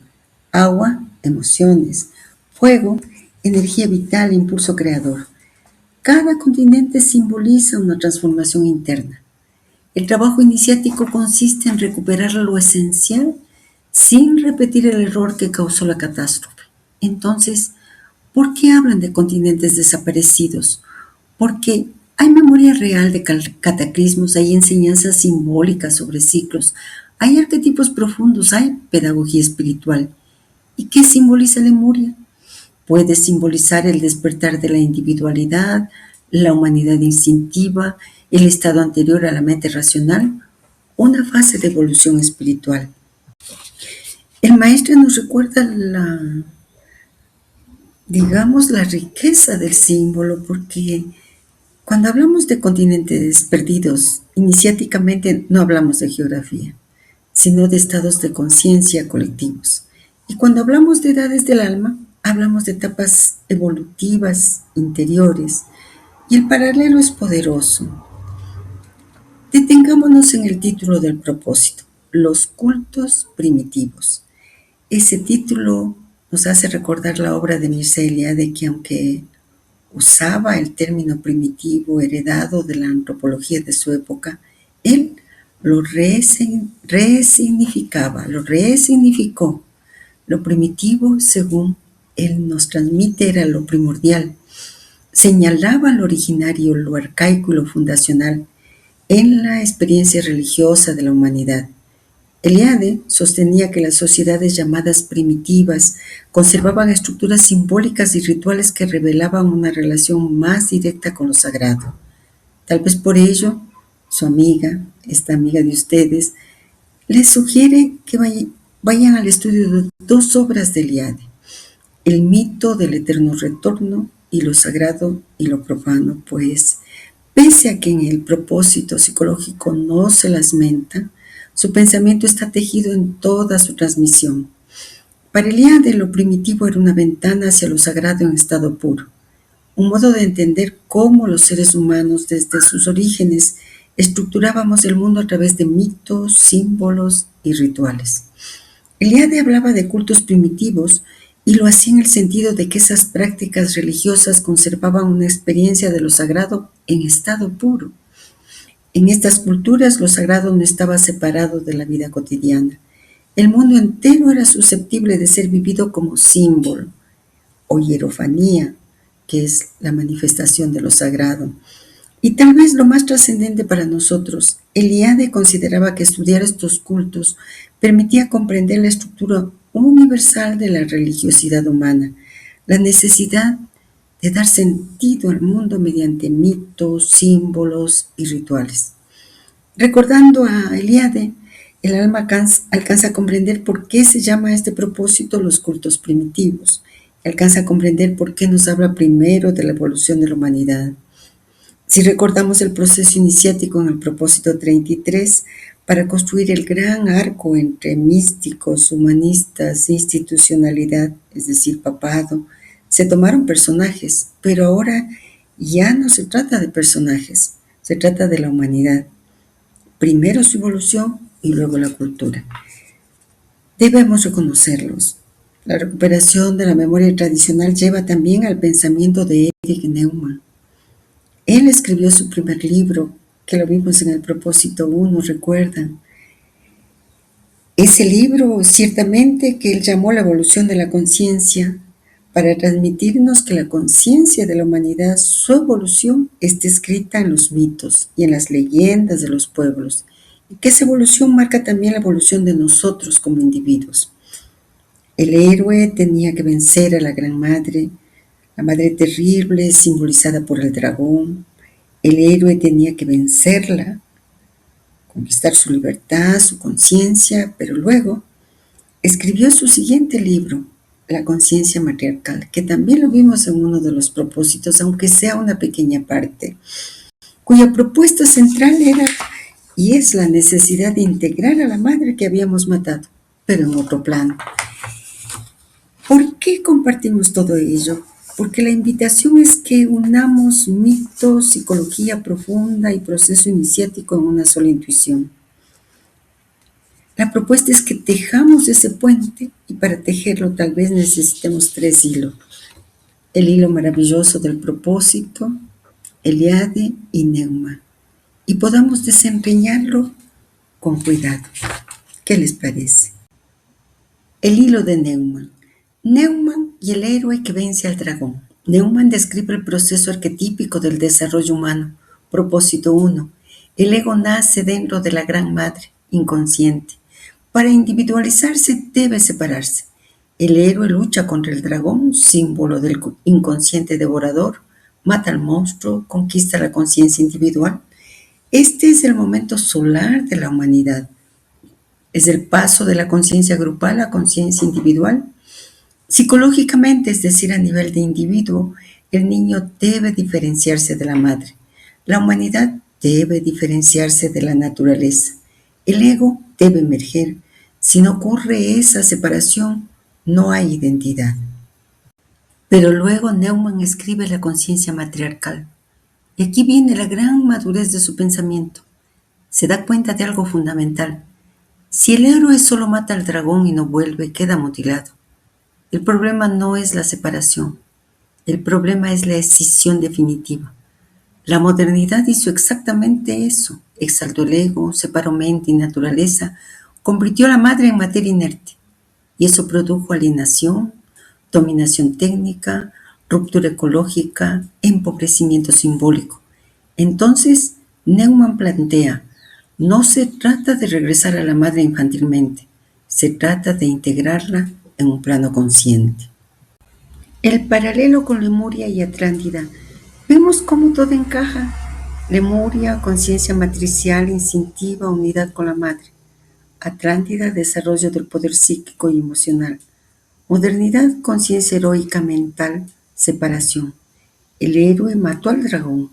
Agua, emociones. Fuego, energía vital, impulso creador. Cada continente simboliza una transformación interna. El trabajo iniciático consiste en recuperar lo esencial sin repetir el error que causó la catástrofe. Entonces, ¿por qué hablan de continentes desaparecidos? Porque hay memoria real de cataclismos, hay enseñanzas simbólicas sobre ciclos, hay arquetipos profundos, hay pedagogía espiritual. ¿Y qué simboliza Lemuria? Puede simbolizar el despertar de la individualidad, la humanidad instintiva, el estado anterior a la mente racional, una fase de evolución espiritual. El maestro nos recuerda la riqueza del símbolo, porque cuando hablamos de continentes perdidos, iniciáticamente no hablamos de geografía, sino de estados de conciencia colectivos. Y cuando hablamos de edades del alma, hablamos de etapas evolutivas interiores, y el paralelo es poderoso. Detengámonos en el título del propósito, los cultos primitivos. Ese título nos hace recordar la obra de Mircea Eliade, que aunque usaba el término primitivo heredado de la antropología de su época, él lo resignificó. Lo primitivo, según él nos transmite, era lo primordial. Señalaba lo originario, lo arcaico y lo fundacional en la experiencia religiosa de la humanidad. Eliade sostenía que las sociedades llamadas primitivas conservaban estructuras simbólicas y rituales que revelaban una relación más directa con lo sagrado. Tal vez por ello, su amiga, esta amiga de ustedes, les sugiere que vayan al estudio de dos obras de Eliade: El mito del eterno retorno y lo sagrado y lo profano, pues, pese a que en el propósito psicológico no se las menta, su pensamiento está tejido en toda su transmisión. Para Eliade, lo primitivo era una ventana hacia lo sagrado en estado puro, un modo de entender cómo los seres humanos, desde sus orígenes, estructurábamos el mundo a través de mitos, símbolos y rituales. Eliade hablaba de cultos primitivos y lo hacía en el sentido de que esas prácticas religiosas conservaban una experiencia de lo sagrado en estado puro. En estas culturas lo sagrado no estaba separado de la vida cotidiana. El mundo entero era susceptible de ser vivido como símbolo o hierofanía, que es la manifestación de lo sagrado. Y tal vez lo más trascendente para nosotros, Eliade consideraba que estudiar estos cultos permitía comprender la estructura universal de la religiosidad humana, la necesidad de dar sentido al mundo mediante mitos, símbolos y rituales. Recordando a Eliade, el alma alcanza a comprender por qué se llama a este propósito los cultos primitivos, alcanza a comprender por qué nos habla primero de la evolución de la humanidad. Si recordamos el proceso iniciático en el propósito 33, para construir el gran arco entre místicos, humanistas, institucionalidad, es decir, papado, se tomaron personajes, pero ahora ya no se trata de personajes, se trata de la humanidad. Primero su evolución y luego la cultura. Debemos reconocerlos. La recuperación de la memoria tradicional lleva también al pensamiento de Erich Neumann. Él escribió su primer libro, que lo vimos en el propósito 1, ¿recuerdan? Ese libro, ciertamente, que él llamó La evolución de la conciencia, para transmitirnos que la conciencia de la humanidad, su evolución, está escrita en los mitos y en las leyendas de los pueblos, y que esa evolución marca también la evolución de nosotros como individuos. El héroe tenía que vencer a la gran madre, la madre terrible, simbolizada por el dragón. El héroe tenía que vencerla, conquistar su libertad, su conciencia, pero luego escribió su siguiente libro, La conciencia matriarcal, que también lo vimos en uno de los propósitos, aunque sea una pequeña parte, cuya propuesta central era y es la necesidad de integrar a la madre que habíamos matado, pero en otro plano. ¿Por qué compartimos todo ello? Porque la invitación es que unamos mito, psicología profunda y proceso iniciático en una sola intuición. La propuesta es que tejamos ese puente y para tejerlo tal vez necesitemos 3 hilos. El hilo maravilloso del propósito, Eliade y Neumann. Y podamos desempeñarlo con cuidado. ¿Qué les parece? El hilo de Neumann. Neumann y el héroe que vence al dragón. Neumann describe el proceso arquetípico del desarrollo humano. Propósito 1. El ego nace dentro de la gran madre, inconsciente. Para individualizarse debe separarse. El héroe lucha contra el dragón, símbolo del inconsciente devorador, mata al monstruo, conquista la conciencia individual. Este es el momento solar de la humanidad. Es el paso de la conciencia grupal a conciencia individual. Psicológicamente, es decir, a nivel de individuo, el niño debe diferenciarse de la madre. La humanidad debe diferenciarse de la naturaleza. El ego debe emerger. Si no ocurre esa separación, no hay identidad. Pero luego Neumann escribe la conciencia matriarcal. Y aquí viene la gran madurez de su pensamiento. Se da cuenta de algo fundamental. Si el héroe solo mata al dragón y no vuelve, queda mutilado. El problema no es la separación. El problema es la escisión definitiva. La modernidad hizo exactamente eso. Exaltó el ego, separó mente y naturaleza, convirtió a la madre en materia inerte. Y eso produjo alienación, dominación técnica, ruptura ecológica, empobrecimiento simbólico. Entonces, Neumann plantea, No se trata de regresar a la madre infantilmente, se trata de integrarla en un plano consciente. El paralelo con Lemuria y Atlántida. Vemos cómo todo encaja. Lemuria, conciencia matricial, instintiva, unidad con la madre. Atlántida, desarrollo del poder psíquico y emocional. Modernidad, conciencia heroica mental, separación. El héroe mató al dragón,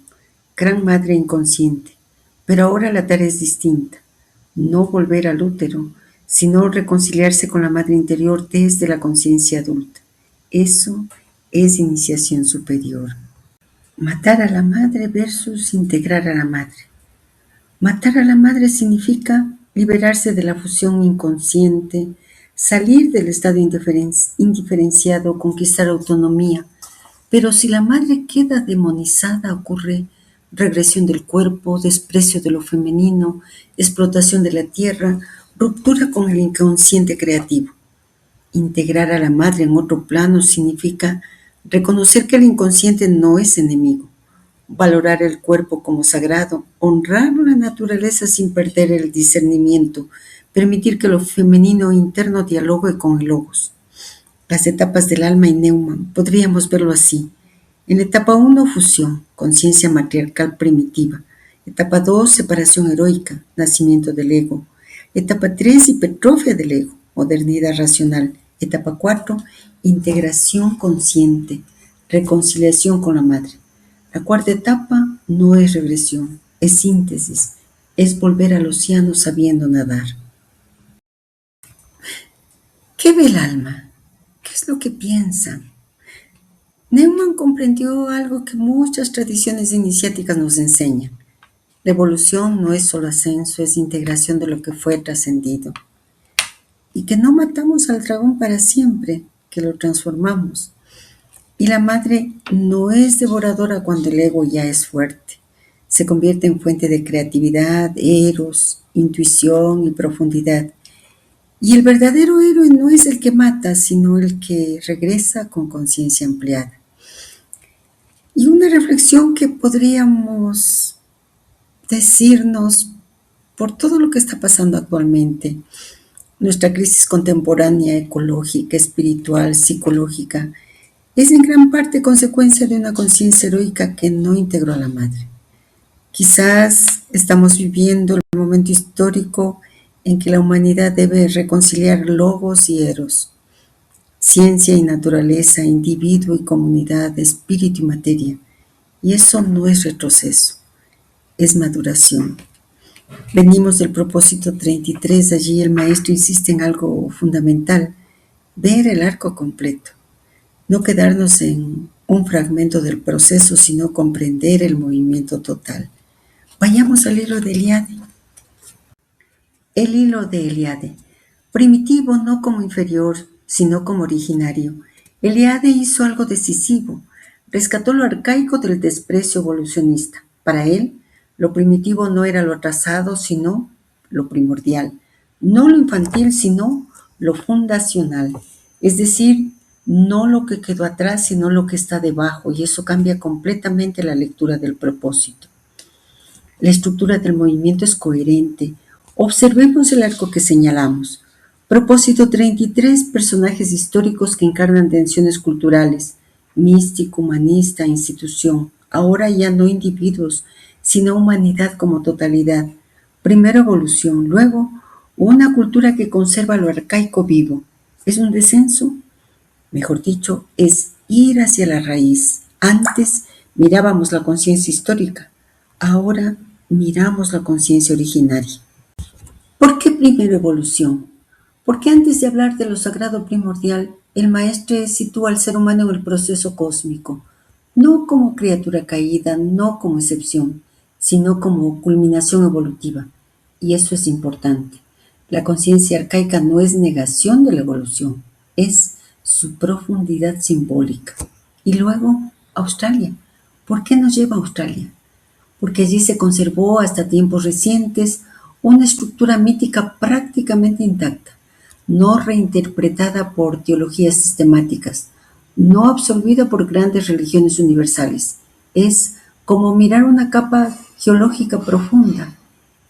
gran madre inconsciente, pero ahora la tarea es distinta. No volver al útero, sino reconciliarse con la madre interior desde la conciencia adulta. Eso es iniciación superior. Matar a la madre versus integrar a la madre. Matar a la madre significa liberarse de la fusión inconsciente, salir del estado indiferenciado, conquistar autonomía. Pero si la madre queda demonizada, ocurre regresión del cuerpo, desprecio de lo femenino, explotación de la tierra, ruptura con el inconsciente creativo. Integrar a la madre en otro plano significa reconocer que el inconsciente no es enemigo, valorar el cuerpo como sagrado, honrar la naturaleza sin perder el discernimiento, permitir que lo femenino interno dialogue con el logos. Las etapas del alma y Neumann, podríamos verlo así. En etapa 1, fusión, conciencia matriarcal primitiva. Etapa 2, separación heroica, nacimiento del ego. Etapa 3, hipertrofia del ego, modernidad racional. Etapa 4, integración consciente, reconciliación con la madre. La cuarta etapa no es regresión, es síntesis, es volver al océano sabiendo nadar. ¿Qué ve el alma? ¿Qué es lo que piensa? Neumann comprendió algo que muchas tradiciones iniciáticas nos enseñan. La evolución no es solo ascenso, es integración de lo que fue trascendido. Y que no matamos al dragón para siempre, que lo transformamos. Y la madre no es devoradora cuando el ego ya es fuerte. Se convierte en fuente de creatividad, eros, intuición y profundidad. Y el verdadero héroe no es el que mata, sino el que regresa con conciencia ampliada. Y una reflexión que podríamos decirnos por todo lo que está pasando actualmente, nuestra crisis contemporánea, ecológica, espiritual, psicológica, es en gran parte consecuencia de una conciencia heroica que no integró a la madre. Quizás estamos viviendo el momento histórico en que la humanidad debe reconciliar logos y eros, ciencia y naturaleza, individuo y comunidad, espíritu y materia. Y eso no es retroceso, es maduración. Venimos del propósito 33, allí el maestro insiste en algo fundamental, ver el arco completo. No quedarnos en un fragmento del proceso, sino comprender el movimiento total. Vayamos al hilo de Eliade. El hilo de Eliade. Primitivo no como inferior, sino como originario. Eliade hizo algo decisivo. Rescató lo arcaico del desprecio evolucionista. Para él, lo primitivo no era lo atrasado, sino lo primordial. No lo infantil, sino lo fundacional. Es decir, no lo que quedó atrás, sino lo que está debajo, y eso cambia completamente la lectura del propósito. La estructura del movimiento es coherente. Observemos el arco que señalamos. Propósito 33, personajes históricos que encarnan tensiones culturales, místico, humanista, institución. Ahora ya no individuos, sino humanidad como totalidad. Primero evolución, luego una cultura que conserva lo arcaico vivo. ¿Es un descenso? Mejor dicho, es ir hacia la raíz. Antes mirábamos la conciencia histórica, ahora miramos la conciencia originaria. ¿Por qué primero evolución? Porque antes de hablar de lo sagrado primordial, el maestro sitúa al ser humano en el proceso cósmico, no como criatura caída, no como excepción, sino como culminación evolutiva. Y eso es importante. La conciencia arcaica no es negación de la evolución, es su profundidad simbólica. Y luego, Australia. ¿Por qué nos lleva a Australia? Porque allí se conservó hasta tiempos recientes una estructura mítica prácticamente intacta, no reinterpretada por teologías sistemáticas, no absorbida por grandes religiones universales. Es como mirar una capa geológica profunda.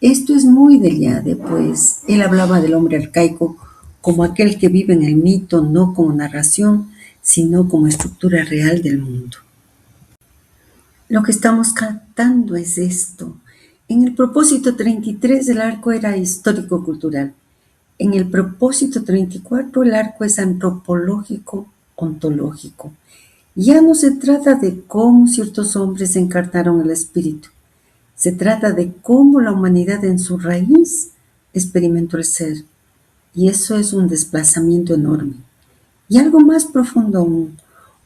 Esto es muy de Eliade, pues él hablaba del hombre arcaico como aquel que vive en el mito, no como narración, sino como estructura real del mundo. Lo que estamos captando es esto. En el propósito 33 el arco era histórico-cultural. En el propósito 34 el arco es antropológico-ontológico. Ya no se trata de cómo ciertos hombres encarnaron el espíritu. Se trata de cómo la humanidad en su raíz experimentó el ser. Y eso es un desplazamiento enorme. Y algo más profundo aún,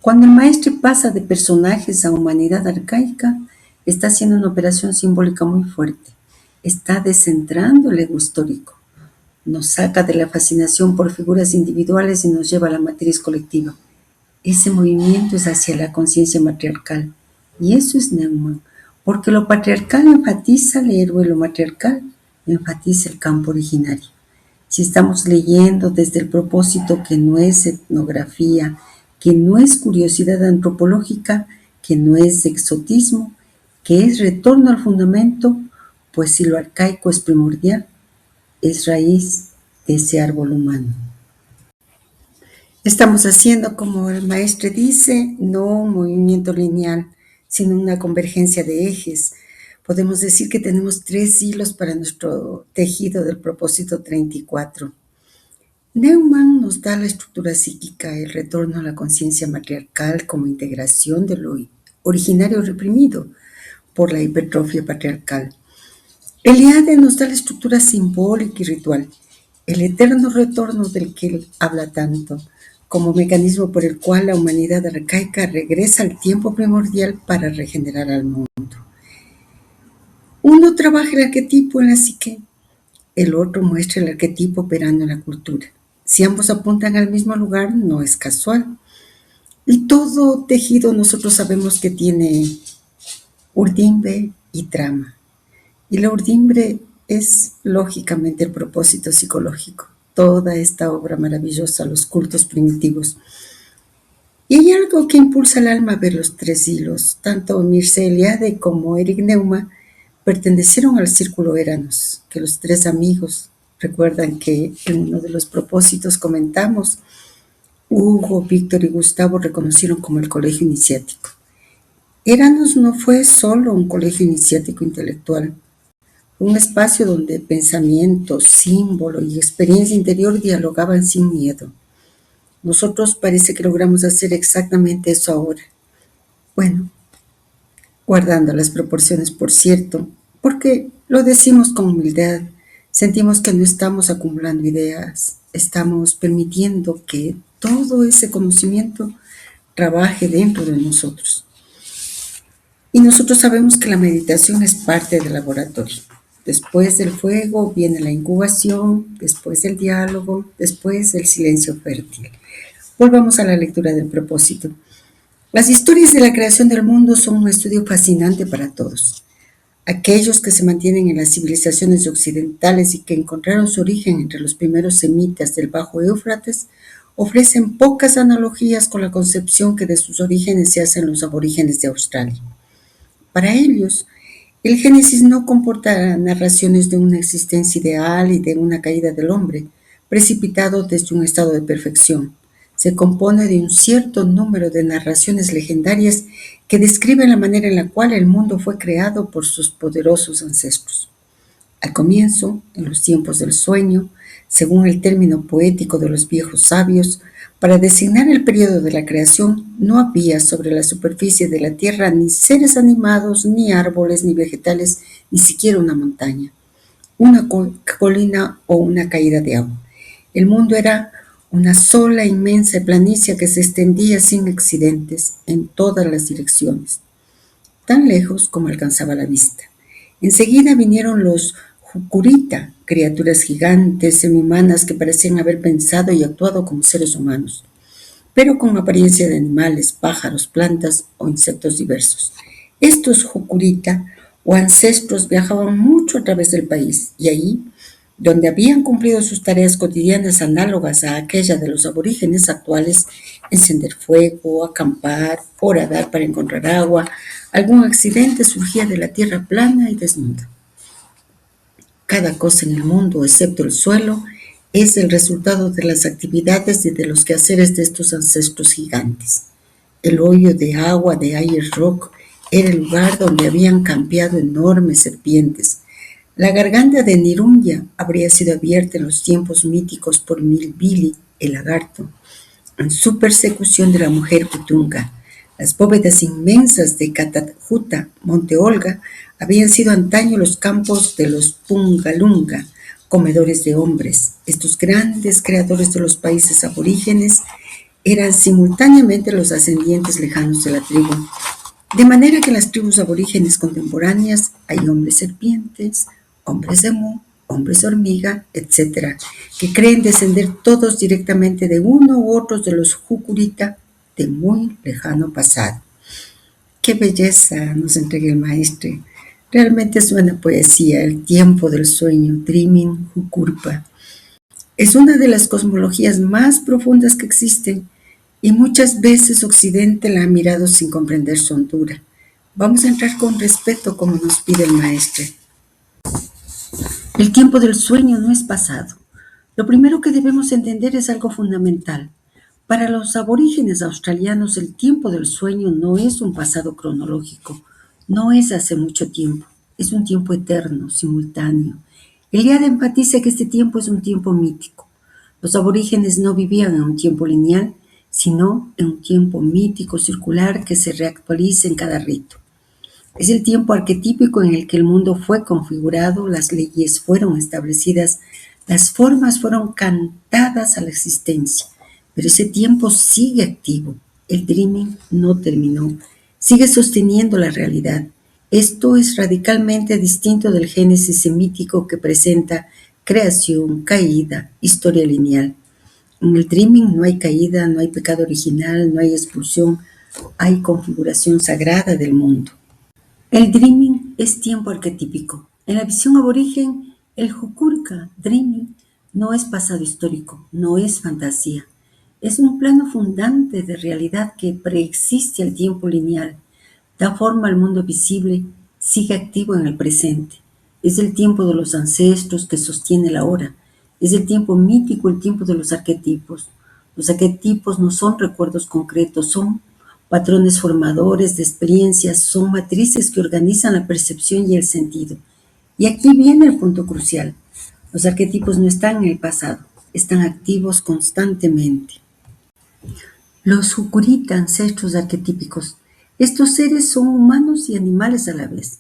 cuando el maestre pasa de personajes a humanidad arcaica, está haciendo una operación simbólica muy fuerte. Está descentrando el ego histórico. Nos saca de la fascinación por figuras individuales y nos lleva a la matriz colectiva. Ese movimiento es hacia la conciencia matriarcal. Y eso es Neumann, porque lo patriarcal enfatiza al héroe, lo matriarcal enfatiza el campo originario. Si estamos leyendo desde el propósito que no es etnografía, que no es curiosidad antropológica, que no es exotismo, que es retorno al fundamento, pues si lo arcaico es primordial, es raíz de ese árbol humano. Estamos haciendo, como el maestre dice, no un movimiento lineal, sino una convergencia de ejes. Podemos decir que tenemos 3 hilos para nuestro tejido del propósito 34. Neumann nos da la estructura psíquica, el retorno a la conciencia matriarcal como integración de lo originario reprimido por la hipertrofia patriarcal. Eliade nos da la estructura simbólica y ritual, el eterno retorno del que él habla tanto, como mecanismo por el cual la humanidad arcaica regresa al tiempo primordial para regenerar al mundo. Uno trabaja el arquetipo en la psique, el otro muestra el arquetipo operando en la cultura. Si ambos apuntan al mismo lugar, no es casual. Y todo tejido nosotros sabemos que tiene urdimbre y trama. Y la urdimbre es lógicamente el propósito psicológico. Toda esta obra maravillosa, los cultos primitivos. Y hay algo que impulsa al alma a ver los 3 hilos. Tanto Mircea Eliade como Erich Neumann pertenecieron al círculo Éranos, que los 3 amigos, recuerdan que en uno de los propósitos comentamos, Hugo, Víctor y Gustavo reconocieron como el colegio iniciático. Éranos no fue solo un colegio iniciático intelectual, un espacio donde pensamiento, símbolo y experiencia interior dialogaban sin miedo. Nosotros parece que logramos hacer exactamente eso ahora. Bueno, guardando las proporciones, por cierto, porque lo decimos con humildad, sentimos que no estamos acumulando ideas, estamos permitiendo que todo ese conocimiento trabaje dentro de nosotros. Y nosotros sabemos que la meditación es parte del laboratorio. Después del fuego viene la incubación, después el diálogo, después el silencio fértil. Volvamos a la lectura del propósito. Las historias de la creación del mundo son un estudio fascinante para todos. Aquellos que se mantienen en las civilizaciones occidentales y que encontraron su origen entre los primeros semitas del Bajo Éufrates ofrecen pocas analogías con la concepción que de sus orígenes se hacen los aborígenes de Australia. Para ellos, el Génesis no comporta narraciones de una existencia ideal y de una caída del hombre, precipitado desde un estado de perfección. Se compone de un cierto número de narraciones legendarias que describen la manera en la cual el mundo fue creado por sus poderosos ancestros. Al comienzo, en los tiempos del sueño, según el término poético de los viejos sabios, para designar el periodo de la creación, no había sobre la superficie de la tierra ni seres animados, ni árboles, ni vegetales, ni siquiera una montaña, una colina o una caída de agua. El mundo era una sola inmensa planicie que se extendía sin accidentes en todas las direcciones, tan lejos como alcanzaba la vista. Enseguida vinieron los Jukurita, criaturas gigantes, semi-humanas que parecían haber pensado y actuado como seres humanos, pero con apariencia de animales, pájaros, plantas o insectos diversos. Estos Jukurita o ancestros viajaban mucho a través del país y allí, donde habían cumplido sus tareas cotidianas análogas a aquellas de los aborígenes actuales, encender fuego, acampar, horadar para encontrar agua, algún accidente surgía de la tierra plana y desnuda. Cada cosa en el mundo, excepto el suelo, es el resultado de las actividades y de los quehaceres de estos ancestros gigantes. El hoyo de agua de Ayers Rock era el lugar donde habían campeado enormes serpientes. La garganta de Nirungia habría sido abierta en los tiempos míticos por Milbili, el lagarto, en su persecución de la mujer Utunga. Las bóvedas inmensas de Catajuta, Monte Olga, habían sido antaño los campos de los Pungalunga, comedores de hombres. Estos grandes creadores de los países aborígenes eran simultáneamente los ascendientes lejanos de la tribu. De manera que en las tribus aborígenes contemporáneas hay hombres serpientes, hombres emú, hombres hormiga, etc., que creen descender todos directamente de uno u otros de los Jucurita de muy lejano pasado. ¡Qué belleza nos entrega el maestre! Realmente suena poesía, el tiempo del sueño, Dreaming Jukurpa. Es una de las cosmologías más profundas que existen y muchas veces Occidente la ha mirado sin comprender su hondura. Vamos a entrar con respeto como nos pide el maestre. El tiempo del sueño no es pasado. Lo primero que debemos entender es algo fundamental. Para los aborígenes australianos, el tiempo del sueño no es un pasado cronológico, no es hace mucho tiempo, es un tiempo eterno, simultáneo. Eliade enfatiza que este tiempo es un tiempo mítico. Los aborígenes no vivían en un tiempo lineal, sino en un tiempo mítico circular que se reactualiza en cada rito. Es el tiempo arquetípico en el que el mundo fue configurado, las leyes fueron establecidas, las formas fueron cantadas a la existencia. Pero ese tiempo sigue activo. El dreaming no terminó. Sigue sosteniendo la realidad. Esto es radicalmente distinto del génesis semítico que presenta creación, caída, historia lineal. En el dreaming no hay caída, no hay pecado original, no hay expulsión, hay configuración sagrada del mundo. El dreaming es tiempo arquetípico. En la visión aborigen, el Jukurka, dreaming, no es pasado histórico, no es fantasía. Es un plano fundante de realidad que preexiste al tiempo lineal, da forma al mundo visible, sigue activo en el presente. Es el tiempo de los ancestros que sostiene la hora. Es el tiempo mítico, el tiempo de los arquetipos. Los arquetipos no son recuerdos concretos, son patrones formadores de experiencias, son matrices que organizan la percepción y el sentido. Y aquí viene el punto crucial. Los arquetipos no están en el pasado, están activos constantemente. Los Jukurita, ancestros arquetípicos. Estos seres son humanos y animales a la vez.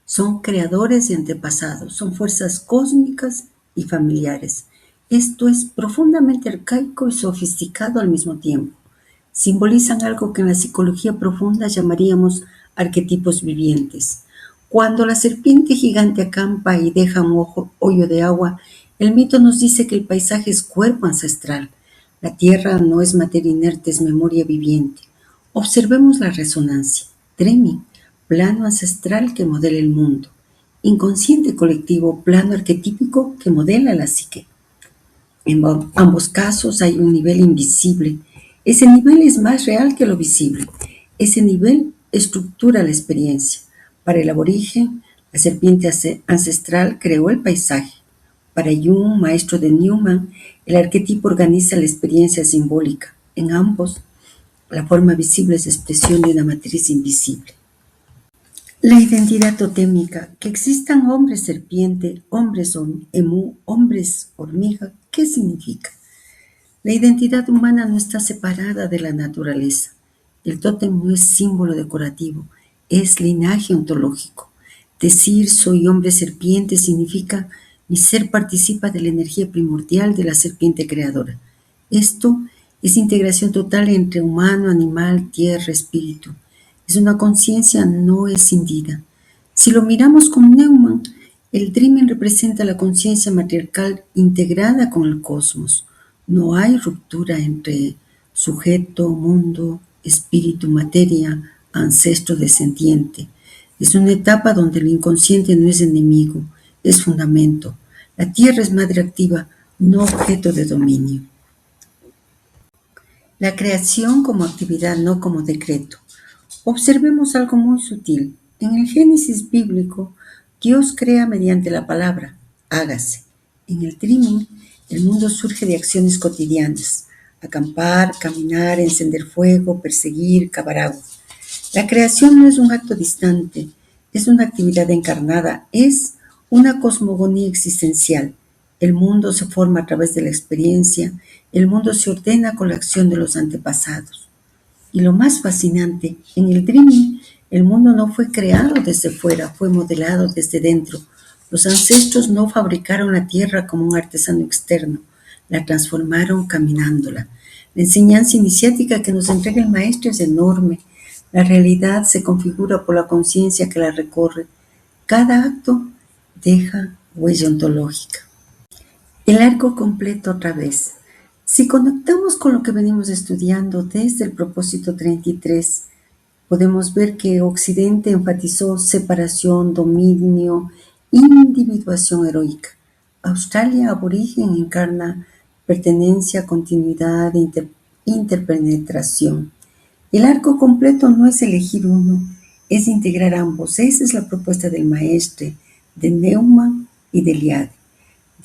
Son creadores y antepasados, son fuerzas cósmicas y familiares. Esto es profundamente arcaico y sofisticado al mismo tiempo. Simbolizan algo que en la psicología profunda llamaríamos arquetipos vivientes. Cuando la serpiente gigante acampa y deja un hoyo de agua, el mito nos dice que el paisaje es cuerpo ancestral. La tierra no es materia inerte, es memoria viviente. Observemos la resonancia. Dreaming, plano ancestral que modela el mundo. Inconsciente colectivo, plano arquetípico que modela la psique. En ambos casos hay un nivel invisible. Ese nivel es más real que lo visible. Ese nivel estructura la experiencia. Para el aborigen, la serpiente ancestral creó el paisaje. Para Jung, maestro de Newman, el arquetipo organiza la experiencia simbólica. En ambos, la forma visible es expresión de una matriz invisible. La identidad totémica, que existan hombres serpiente, hombres emú, hombres hormiga, ¿qué significa? La identidad humana no está separada de la naturaleza. El tótem no es símbolo decorativo, es linaje ontológico. Decir soy hombre serpiente significa mi ser participa de la energía primordial de la serpiente creadora. Esto es integración total entre humano, animal, tierra, espíritu. Es una conciencia no escindida. Si lo miramos con Neumann, el dreaming representa la conciencia matriarcal integrada con el cosmos. No hay ruptura entre sujeto, mundo, espíritu, materia, ancestro descendiente. Es una etapa donde el inconsciente no es enemigo, es fundamento. La tierra es madre activa, no objeto de dominio. La creación como actividad, no como decreto. Observemos algo muy sutil. En el Génesis bíblico, Dios crea mediante la palabra, hágase. En el dreaming, el mundo surge de acciones cotidianas: acampar, caminar, encender fuego, perseguir, cavar agua. La creación no es un acto distante, es una actividad encarnada, es una cosmogonía existencial. El mundo se forma a través de la experiencia, el mundo se ordena con la acción de los antepasados. Y lo más fascinante, en el dreaming, el mundo no fue creado desde fuera, fue modelado desde dentro. Los ancestros no fabricaron la tierra como un artesano externo, la transformaron caminándola. La enseñanza iniciática que nos entrega el maestro es enorme. La realidad se configura por la conciencia que la recorre. Cada acto deja huella ontológica. El arco completo otra vez. Si conectamos con lo que venimos estudiando desde el propósito 33, podemos ver que Occidente enfatizó separación, dominio, individuación heroica. Australia aborigen encarna pertenencia, continuidad, interpenetración. El arco completo no es elegir uno, es integrar ambos. Esa es la propuesta del maestre, de Neumann y de Liade.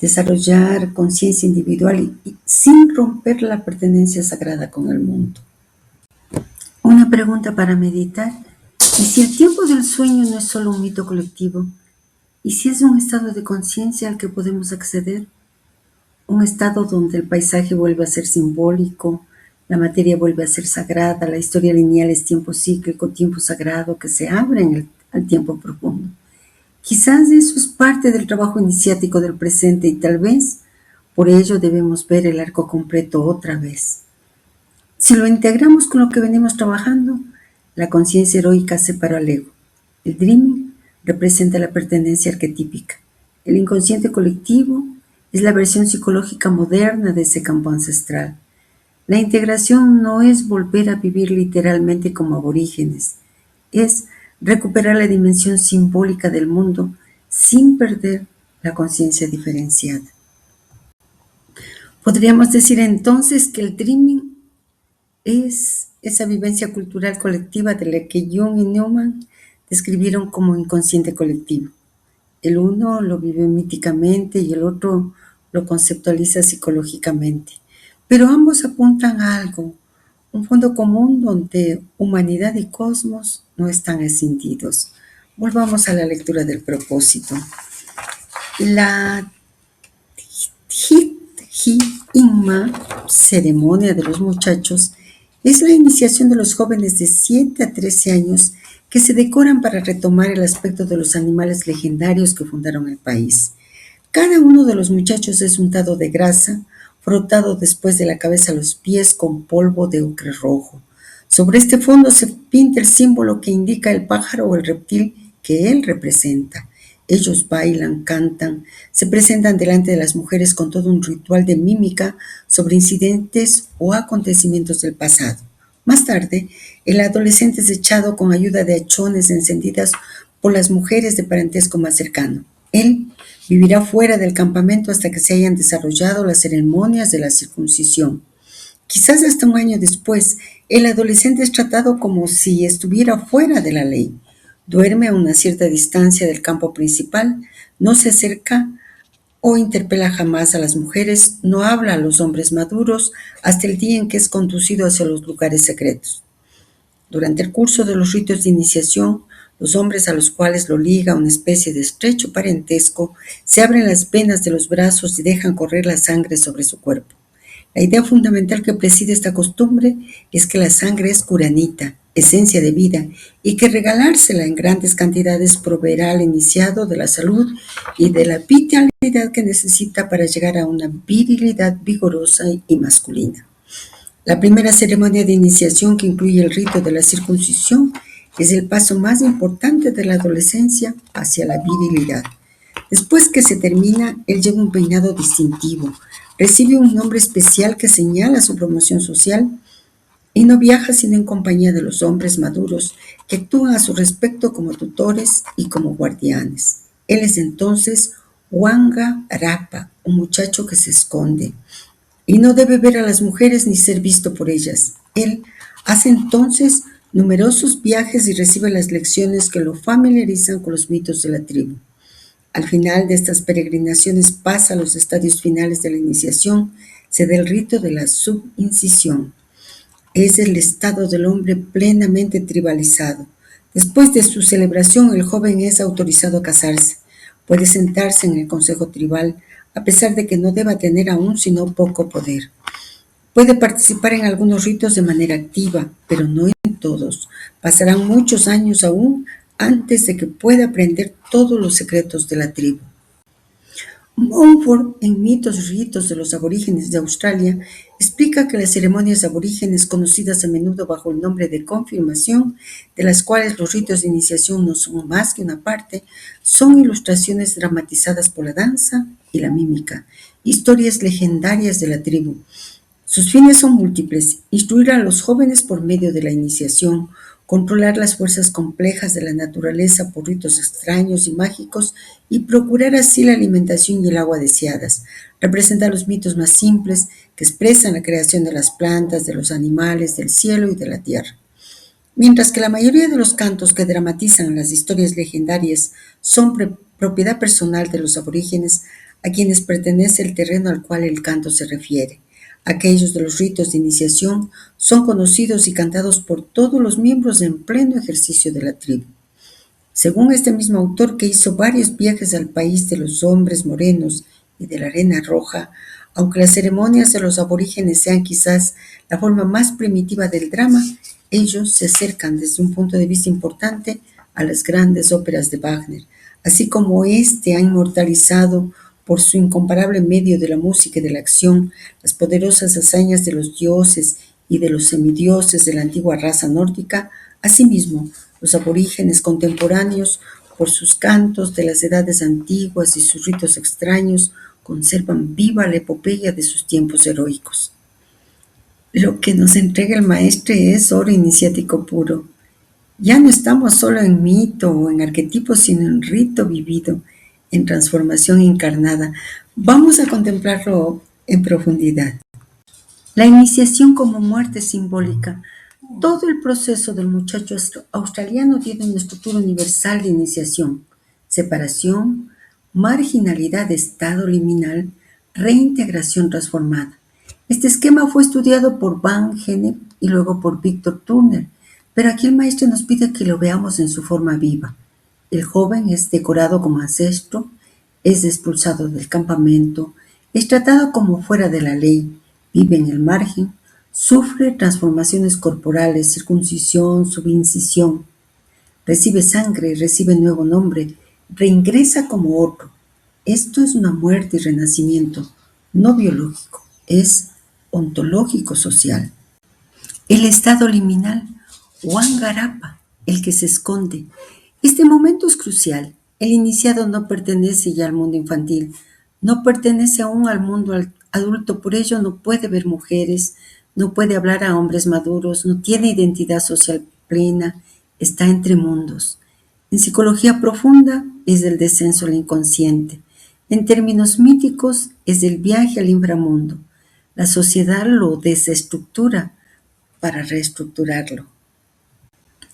Desarrollar conciencia individual sin romper la pertenencia sagrada con el mundo. Una pregunta para meditar. ¿Y si el tiempo del sueño no es solo un mito colectivo? ¿Y si es un estado de conciencia al que podemos acceder? Un estado donde el paisaje vuelve a ser simbólico, la materia vuelve a ser sagrada, la historia lineal es tiempo cíclico, tiempo sagrado que se abre al tiempo profundo. Quizás eso es parte del trabajo iniciático del presente y tal vez por ello debemos ver el arco completo otra vez. Si lo integramos con lo que venimos trabajando, la conciencia heroica separa al ego. El dreaming representa la pertenencia arquetípica. El inconsciente colectivo es la versión psicológica moderna de ese campo ancestral. La integración no es volver a vivir literalmente como aborígenes, es recuperar la dimensión simbólica del mundo sin perder la conciencia diferenciada. Podríamos decir entonces que el dreaming es esa vivencia cultural colectiva de la que Jung y Neumann describieron como inconsciente colectivo. El uno lo vive míticamente y el otro lo conceptualiza psicológicamente. Pero ambos apuntan a algo, un fondo común donde humanidad y cosmos no están escindidos. Volvamos a la lectura del propósito. La Inma, ceremonia de los muchachos, es la iniciación de los jóvenes de 7 a 13 años que se decoran para retomar el aspecto de los animales legendarios que fundaron el país. Cada uno de los muchachos es untado de grasa, frotado después de la cabeza a los pies con polvo de ocre rojo. Sobre este fondo se pinta el símbolo que indica el pájaro o el reptil que él representa. Ellos bailan, cantan, se presentan delante de las mujeres con todo un ritual de mímica sobre incidentes o acontecimientos del pasado. Más tarde, el adolescente es echado con ayuda de hachones encendidas por las mujeres de parentesco más cercano. Él vivirá fuera del campamento hasta que se hayan desarrollado las ceremonias de la circuncisión. Quizás hasta un año después, el adolescente es tratado como si estuviera fuera de la ley. Duerme a una cierta distancia del campo principal, no se acerca o interpela jamás a las mujeres, no habla a los hombres maduros hasta el día en que es conducido hacia los lugares secretos. Durante el curso de los ritos de iniciación, los hombres a los cuales lo liga una especie de estrecho parentesco se abren las venas de los brazos y dejan correr la sangre sobre su cuerpo. La idea fundamental que preside esta costumbre es que la sangre es curanita, esencia de vida, y que regalársela en grandes cantidades proveerá al iniciado de la salud y de la vitalidad que necesita para llegar a una virilidad vigorosa y masculina. La primera ceremonia de iniciación, que incluye el rito de la circuncisión, es el paso más importante de la adolescencia hacia la virilidad. Después que se termina, él lleva un peinado distintivo, recibe un nombre especial que señala su promoción social y no viaja sino en compañía de los hombres maduros que actúan a su respecto como tutores y como guardianes. Él es entonces Wanga Rapa, un muchacho que se esconde y no debe ver a las mujeres ni ser visto por ellas. Él hace entonces numerosos viajes y recibe las lecciones que lo familiarizan con los mitos de la tribu. Al final de estas peregrinaciones pasa a los estadios finales de la iniciación, se da el rito de la subincisión. Es el estado del hombre plenamente tribalizado. Después de su celebración, el joven es autorizado a casarse. Puede sentarse en el consejo tribal, a pesar de que no deba tener aún sino poco poder. Puede participar en algunos ritos de manera activa, pero no en todos. Pasarán muchos años aún antes de que pueda aprender todos los secretos de la tribu. Montfort, en Mitos y ritos de los aborígenes de Australia, explica que las ceremonias aborígenes, conocidas a menudo bajo el nombre de confirmación, de las cuales los ritos de iniciación no son más que una parte, son ilustraciones dramatizadas por la danza y la mímica, historias legendarias de la tribu. Sus fines son múltiples: instruir a los jóvenes por medio de la iniciación, controlar las fuerzas complejas de la naturaleza por ritos extraños y mágicos y procurar así la alimentación y el agua deseadas, representar los mitos más simples que expresan la creación de las plantas, de los animales, del cielo y de la tierra. Mientras que la mayoría de los cantos que dramatizan las historias legendarias son propiedad personal de los aborígenes, a quienes pertenece el terreno al cual el canto se refiere. Aquellos de los ritos de iniciación son conocidos y cantados por todos los miembros en pleno ejercicio de la tribu. Según este mismo autor, que hizo varios viajes al país de los hombres morenos y de la arena roja, aunque las ceremonias de los aborígenes sean quizás la forma más primitiva del drama, ellos se acercan desde un punto de vista importante a las grandes óperas de Wagner, así como éste ha inmortalizado por su incomparable medio de la música y de la acción las poderosas hazañas de los dioses y de los semidioses de la antigua raza nórdica. Asimismo, los aborígenes contemporáneos, por sus cantos de las edades antiguas y sus ritos extraños, conservan viva la epopeya de sus tiempos heroicos. Lo que nos entrega el maestre es oro iniciático puro. Ya no estamos solo en mito o en arquetipo, sino en rito vivido, en transformación encarnada. Vamos a contemplarlo en profundidad. La iniciación como muerte simbólica. Todo el proceso del muchacho australiano tiene una estructura universal de iniciación: separación, marginalidad, estado liminal, reintegración transformada. Este esquema fue estudiado por Van Gennep y luego por Victor Turner, pero aquí el maestro nos pide que lo veamos en su forma viva. El joven es decorado como ancestro, es expulsado del campamento, es tratado como fuera de la ley, vive en el margen, sufre transformaciones corporales, circuncisión, subincisión, recibe sangre, recibe nuevo nombre, reingresa como otro. Esto es una muerte y renacimiento, no biológico, es ontológico social. El estado liminal, Wangarapa, el que se esconde. Este momento es crucial. El iniciado no pertenece ya al mundo infantil, no pertenece aún al mundo adulto, por ello no puede ver mujeres, no puede hablar a hombres maduros, no tiene identidad social plena, está entre mundos. En psicología profunda es del descenso al inconsciente. En términos míticos es del viaje al inframundo. La sociedad lo desestructura para reestructurarlo.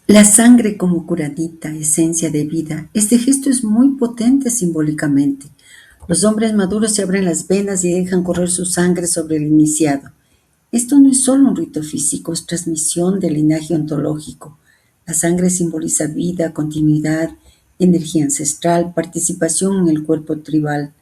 La sangre como curadita, esencia de vida. Este gesto es muy potente simbólicamente. Los hombres maduros se abren las venas y dejan correr su sangre sobre el iniciado. Esto no es solo un rito físico, es transmisión del linaje ontológico. La sangre simboliza vida, continuidad, energía ancestral, participación en el cuerpo tribal.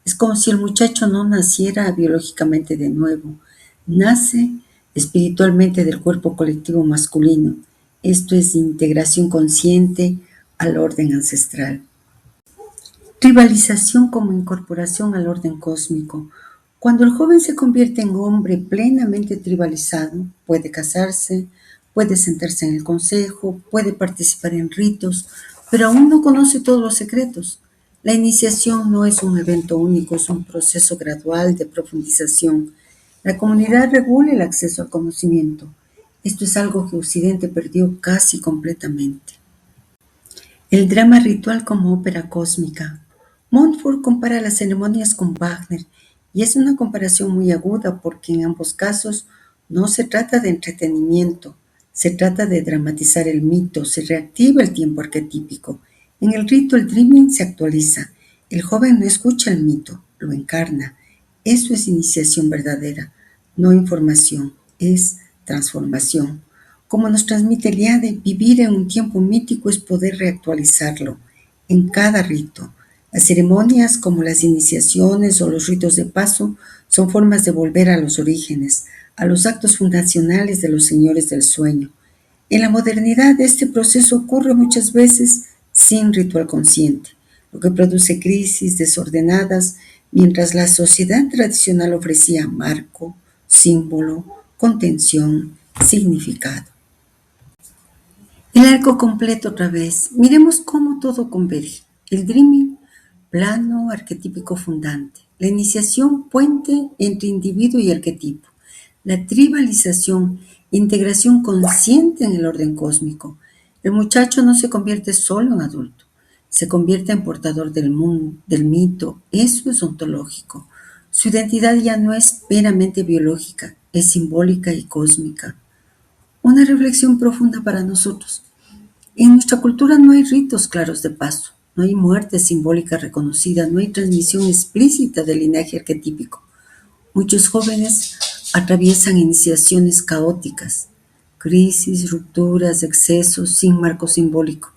Es como si el muchacho no naciera biológicamente de nuevo, nace espiritualmente del cuerpo colectivo masculino. Esto es integración consciente al orden ancestral. Tribalización como incorporación al orden cósmico. Cuando el joven se convierte en hombre plenamente tribalizado, puede casarse, puede sentarse en el consejo, puede participar en ritos, pero aún no conoce todos los secretos. La iniciación no es un evento único, es un proceso gradual de profundización. La comunidad regula el acceso al conocimiento. Esto es algo que Occidente perdió casi completamente. El drama ritual como ópera cósmica. Montfort compara las ceremonias con Wagner, y es una comparación muy aguda porque en ambos casos no se trata de entretenimiento, se trata de dramatizar el mito, se reactiva el tiempo arquetípico. En el rito el dreaming se actualiza, El joven no escucha el mito, lo encarna. Eso es iniciación verdadera, no información, es transformación. Como nos transmite Eliade, vivir en un tiempo mítico es poder reactualizarlo en cada rito. Las ceremonias como las iniciaciones o los ritos de paso son formas de volver a los orígenes, a los actos fundacionales de los señores del sueño. En la modernidad este proceso ocurre muchas veces sin ritual consciente, lo que produce crisis desordenadas, mientras la sociedad tradicional ofrecía marco, símbolo, contención, significado. El arco completo otra vez. Miremos cómo todo converge. El dreaming, plano arquetípico fundante. La iniciación, puente entre individuo y arquetipo. La tribalización, integración consciente en el orden cósmico. El muchacho no se convierte solo en adulto, se convierte en portador del mundo, del mito. Eso es ontológico. Su identidad ya no es meramente biológica, es simbólica y cósmica. Una reflexión profunda para nosotros. En nuestra cultura no hay ritos claros de paso, no hay muerte simbólica reconocida, no hay transmisión explícita del linaje arquetípico. Muchos jóvenes atraviesan iniciaciones caóticas, crisis, rupturas, excesos, sin marco simbólico.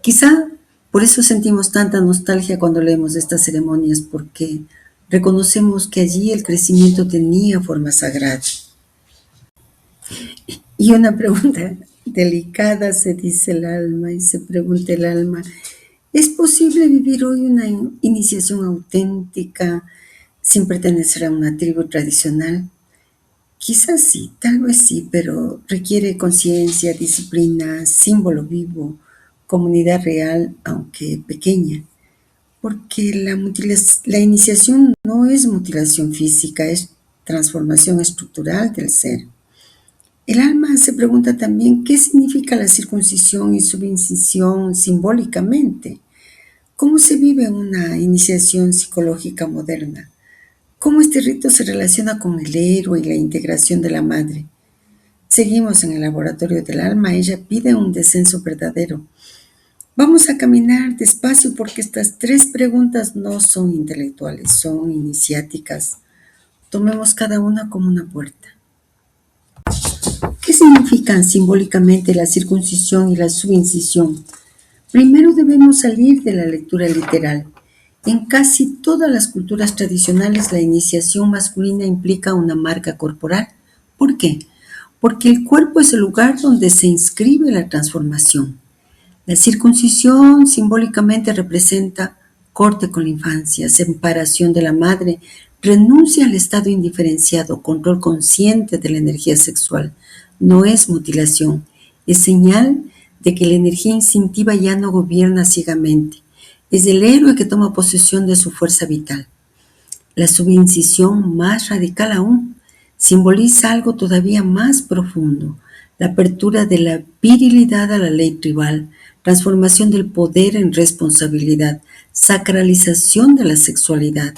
Quizá por eso sentimos tanta nostalgia cuando leemos estas ceremonias, porque reconocemos que allí el crecimiento tenía forma sagrada. Y una pregunta delicada se dice el alma y se pregunta el alma, ¿es posible vivir hoy una iniciación auténtica sin pertenecer a una tribu tradicional? Quizás sí, tal vez sí, pero requiere conciencia, disciplina, símbolo vivo, comunidad real, aunque pequeña. Porque la iniciación no es mutilación física, es transformación estructural del ser. El alma se pregunta también qué significa la circuncisión y subincisión simbólicamente. ¿Cómo se vive una iniciación psicológica moderna? ¿Cómo este rito se relaciona con el héroe y la integración de la madre? Seguimos en el laboratorio del alma, ella pide un descenso verdadero. Vamos a caminar despacio porque estas tres preguntas no son intelectuales, son iniciáticas. Tomemos cada una como una puerta. ¿Qué significan simbólicamente la circuncisión y la subincisión? Primero debemos salir de la lectura literal. En casi todas las culturas tradicionales la iniciación masculina implica una marca corporal. ¿Por qué? Porque el cuerpo es el lugar donde se inscribe la transformación. La circuncisión simbólicamente representa corte con la infancia, separación de la madre, renuncia al estado indiferenciado, control consciente de la energía sexual. No es mutilación, es señal de que la energía instintiva ya no gobierna ciegamente. Es el héroe que toma posesión de su fuerza vital. La subincisión, más radical aún, simboliza algo todavía más profundo, la apertura de la virilidad a la ley tribal, transformación del poder en responsabilidad, sacralización de la sexualidad.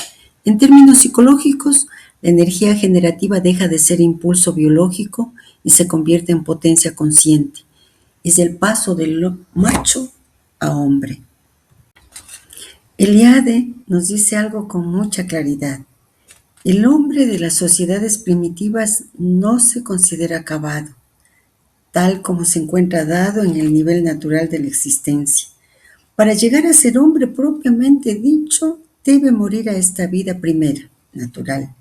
En términos psicológicos, la energía generativa deja de ser impulso biológico y se convierte en potencia consciente. Es el paso del macho a hombre. Eliade nos dice algo con mucha claridad. El hombre de las sociedades primitivas no se considera acabado, tal como se encuentra dado en el nivel natural de la existencia. Para llegar a ser hombre propiamente dicho, debe morir a esta vida primera, natural,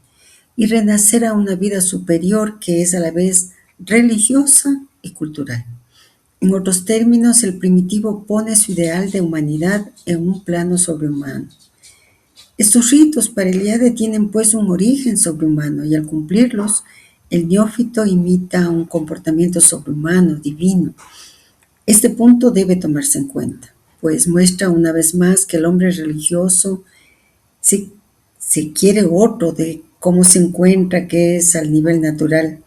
y renacer a una vida superior que es a la vez religiosa y cultural. En otros términos, el primitivo pone su ideal de humanidad en un plano sobrehumano. Estos ritos para Eliade tienen pues un origen sobrehumano y al cumplirlos, el neófito imita un comportamiento sobrehumano, divino. Este punto debe tomarse en cuenta, pues muestra una vez más que el hombre religioso se quiere otro de cómo se encuentra, que es al nivel natural,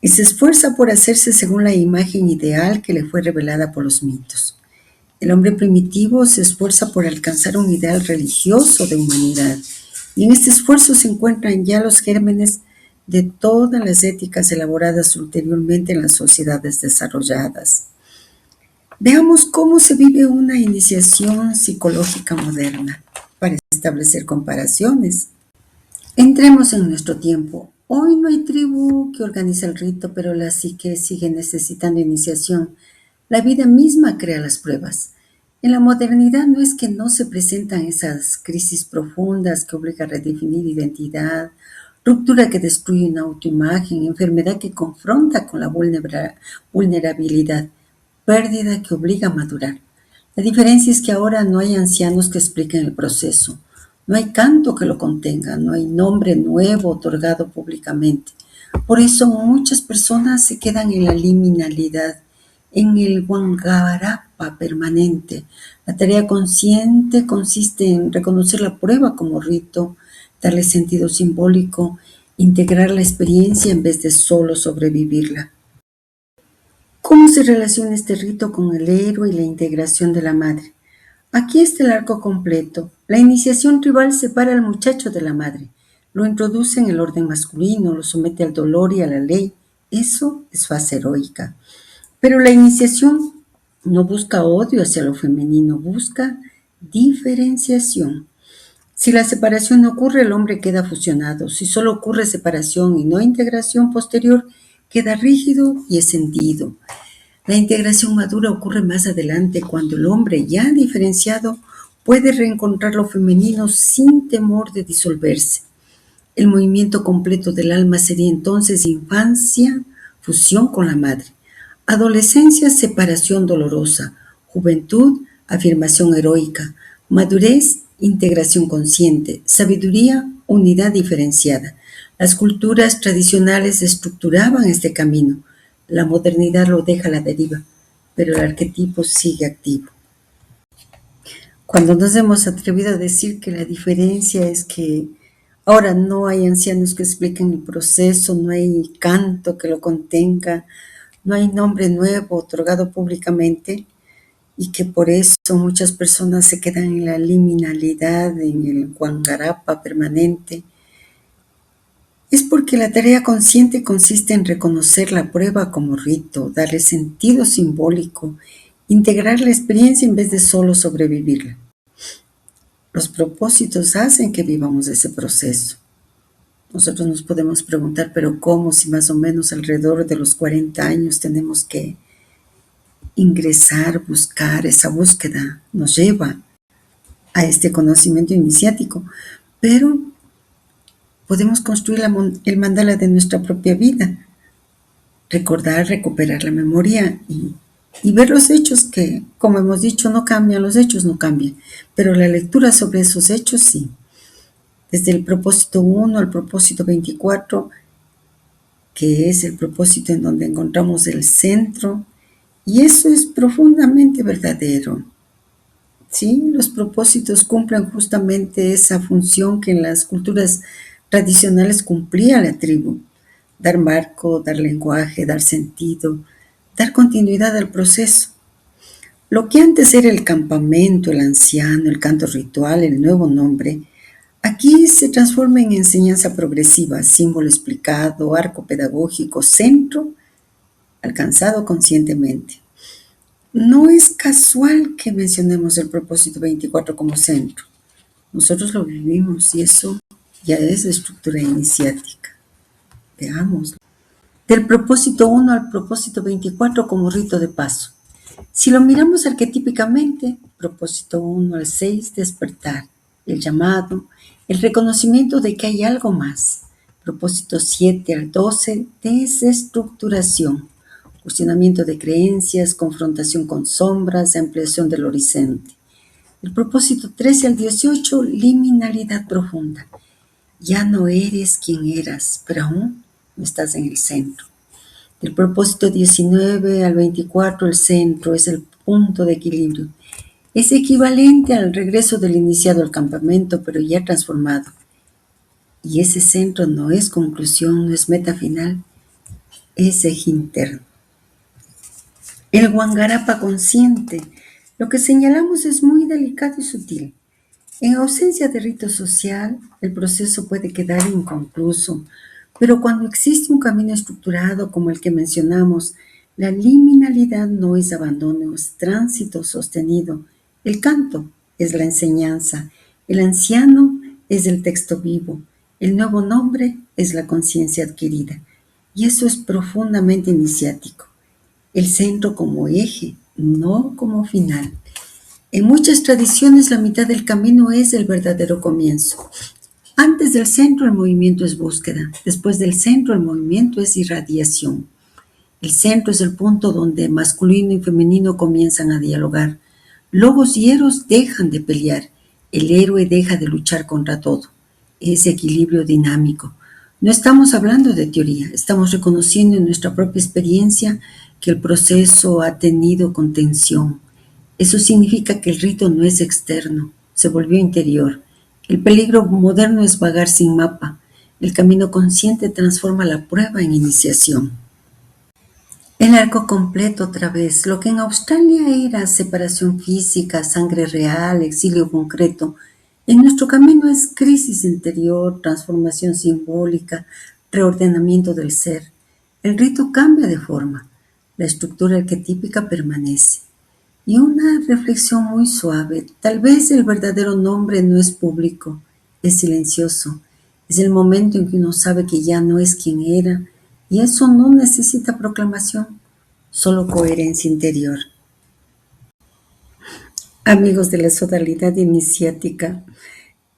y se esfuerza por hacerse según la imagen ideal que le fue revelada por los mitos. El hombre primitivo se esfuerza por alcanzar un ideal religioso de humanidad, y en este esfuerzo se encuentran ya los gérmenes de todas las éticas elaboradas ulteriormente en las sociedades desarrolladas. Veamos cómo se vive una iniciación psicológica moderna. establecer comparaciones. Entremos en nuestro tiempo. Hoy no hay tribu que organice el rito, pero la psique sigue necesitando iniciación. La vida misma crea las pruebas. En la modernidad no es que no se presentan esas crisis profundas que obligan a redefinir identidad, ruptura que destruye una autoimagen, enfermedad que confronta con la vulnerabilidad, pérdida que obliga a madurar. La diferencia es que ahora no hay ancianos que expliquen el proceso, no hay canto que lo contenga, no hay nombre nuevo otorgado públicamente. Por eso muchas personas se quedan en la liminalidad, en el guangarapa permanente. La tarea consciente consiste en reconocer la prueba como rito, darle sentido simbólico, integrar la experiencia en vez de solo sobrevivirla. ¿Cómo se relaciona este rito con el héroe y la integración de la madre? Aquí está el arco completo. La iniciación tribal separa al muchacho de la madre, lo introduce en el orden masculino, lo somete al dolor y a la ley. Eso es fase heroica. Pero la iniciación no busca odio hacia lo femenino, busca diferenciación. Si la separación no ocurre, el hombre queda fusionado. Si solo ocurre separación y no integración posterior, queda rígido y escindido. La integración madura ocurre más adelante, cuando el hombre, ya diferenciado, puede reencontrar lo femenino sin temor de disolverse. El movimiento completo del alma sería entonces infancia, fusión con la madre. Adolescencia, separación dolorosa. Juventud, afirmación heroica. Madurez, integración consciente. Sabiduría, unidad diferenciada. Las culturas tradicionales estructuraban este camino. La modernidad lo deja a la deriva, pero el arquetipo sigue activo. Cuando nos hemos atrevido a decir que la diferencia es que ahora no hay ancianos que expliquen el proceso, no hay canto que lo contenga, no hay nombre nuevo otorgado públicamente, y que por eso muchas personas se quedan en la liminalidad, en el guangarapa permanente, es porque la tarea consciente consiste en reconocer la prueba como rito, darle sentido simbólico, integrar la experiencia en vez de solo sobrevivirla. Los propósitos hacen que vivamos ese proceso. Nosotros nos podemos preguntar, pero ¿cómo si más o menos alrededor de los 40 años tenemos que ingresar, buscar? Esa búsqueda nos lleva a este conocimiento iniciático, pero podemos construir el mandala de nuestra propia vida, recordar, recuperar la memoria y ver los hechos que, como hemos dicho, no cambian, los hechos no cambian, pero la lectura sobre esos hechos sí. Desde el propósito 1 al propósito 24, que es el propósito en donde encontramos el centro, y eso es profundamente verdadero. ¿Sí? Los propósitos cumplen justamente esa función que en las culturas tradicionales cumplía la tribu: dar marco, dar lenguaje, dar sentido, dar continuidad al proceso. Lo que antes era el campamento, el anciano, el canto ritual, el nuevo nombre, aquí se transforma en enseñanza progresiva, símbolo explicado, arco pedagógico, centro alcanzado conscientemente. No es casual que mencionemos el propósito 24 como centro. Nosotros lo vivimos y eso ya es estructura iniciática. Veámoslo. Del propósito 1 al propósito 24 como rito de paso. Si lo miramos arquetípicamente, propósito 1 al 6, despertar, el llamado, el reconocimiento de que hay algo más. Propósito 7 al 12, desestructuración, cuestionamiento de creencias, confrontación con sombras, ampliación del horizonte. El propósito 13 al 18, liminalidad profunda. Ya no eres quien eras, pero aún no estás en el centro. Del propósito 19 al 24, el centro es el punto de equilibrio. Es equivalente al regreso del iniciado al campamento, pero ya transformado. Y ese centro no es conclusión, no es meta final, es eje interno. El guangarapa consciente. Lo que señalamos es muy delicado y sutil. En ausencia de rito social, el proceso puede quedar inconcluso, pero cuando existe un camino estructurado como el que mencionamos, la liminalidad no es abandono, es tránsito sostenido. El canto es la enseñanza, El anciano es el texto vivo, el nuevo nombre es la conciencia adquirida, y eso es profundamente iniciático. El centro como eje, no como final. En muchas tradiciones la mitad del camino es el verdadero comienzo. Antes del centro el movimiento es búsqueda, después del centro el movimiento es irradiación. El centro es el punto donde masculino y femenino comienzan a dialogar. Lobos y eros dejan de pelear, el héroe deja de luchar contra todo. Es equilibrio dinámico. No estamos hablando de teoría, estamos reconociendo en nuestra propia experiencia que el proceso ha tenido contención. Eso significa que el rito no es externo, se volvió interior. El peligro moderno es vagar sin mapa. El camino consciente transforma la prueba en iniciación. El arco completo otra vez. Lo que en Australia era separación física, sangre real, exilio concreto, en nuestro camino es crisis interior, transformación simbólica, reordenamiento del ser. El rito cambia de forma, la estructura arquetípica permanece. Y una reflexión muy suave, tal vez el verdadero nombre no es público, es silencioso. Es el momento en que uno sabe que ya no es quien era, y eso no necesita proclamación, solo coherencia interior. Amigos de la sodalidad iniciática,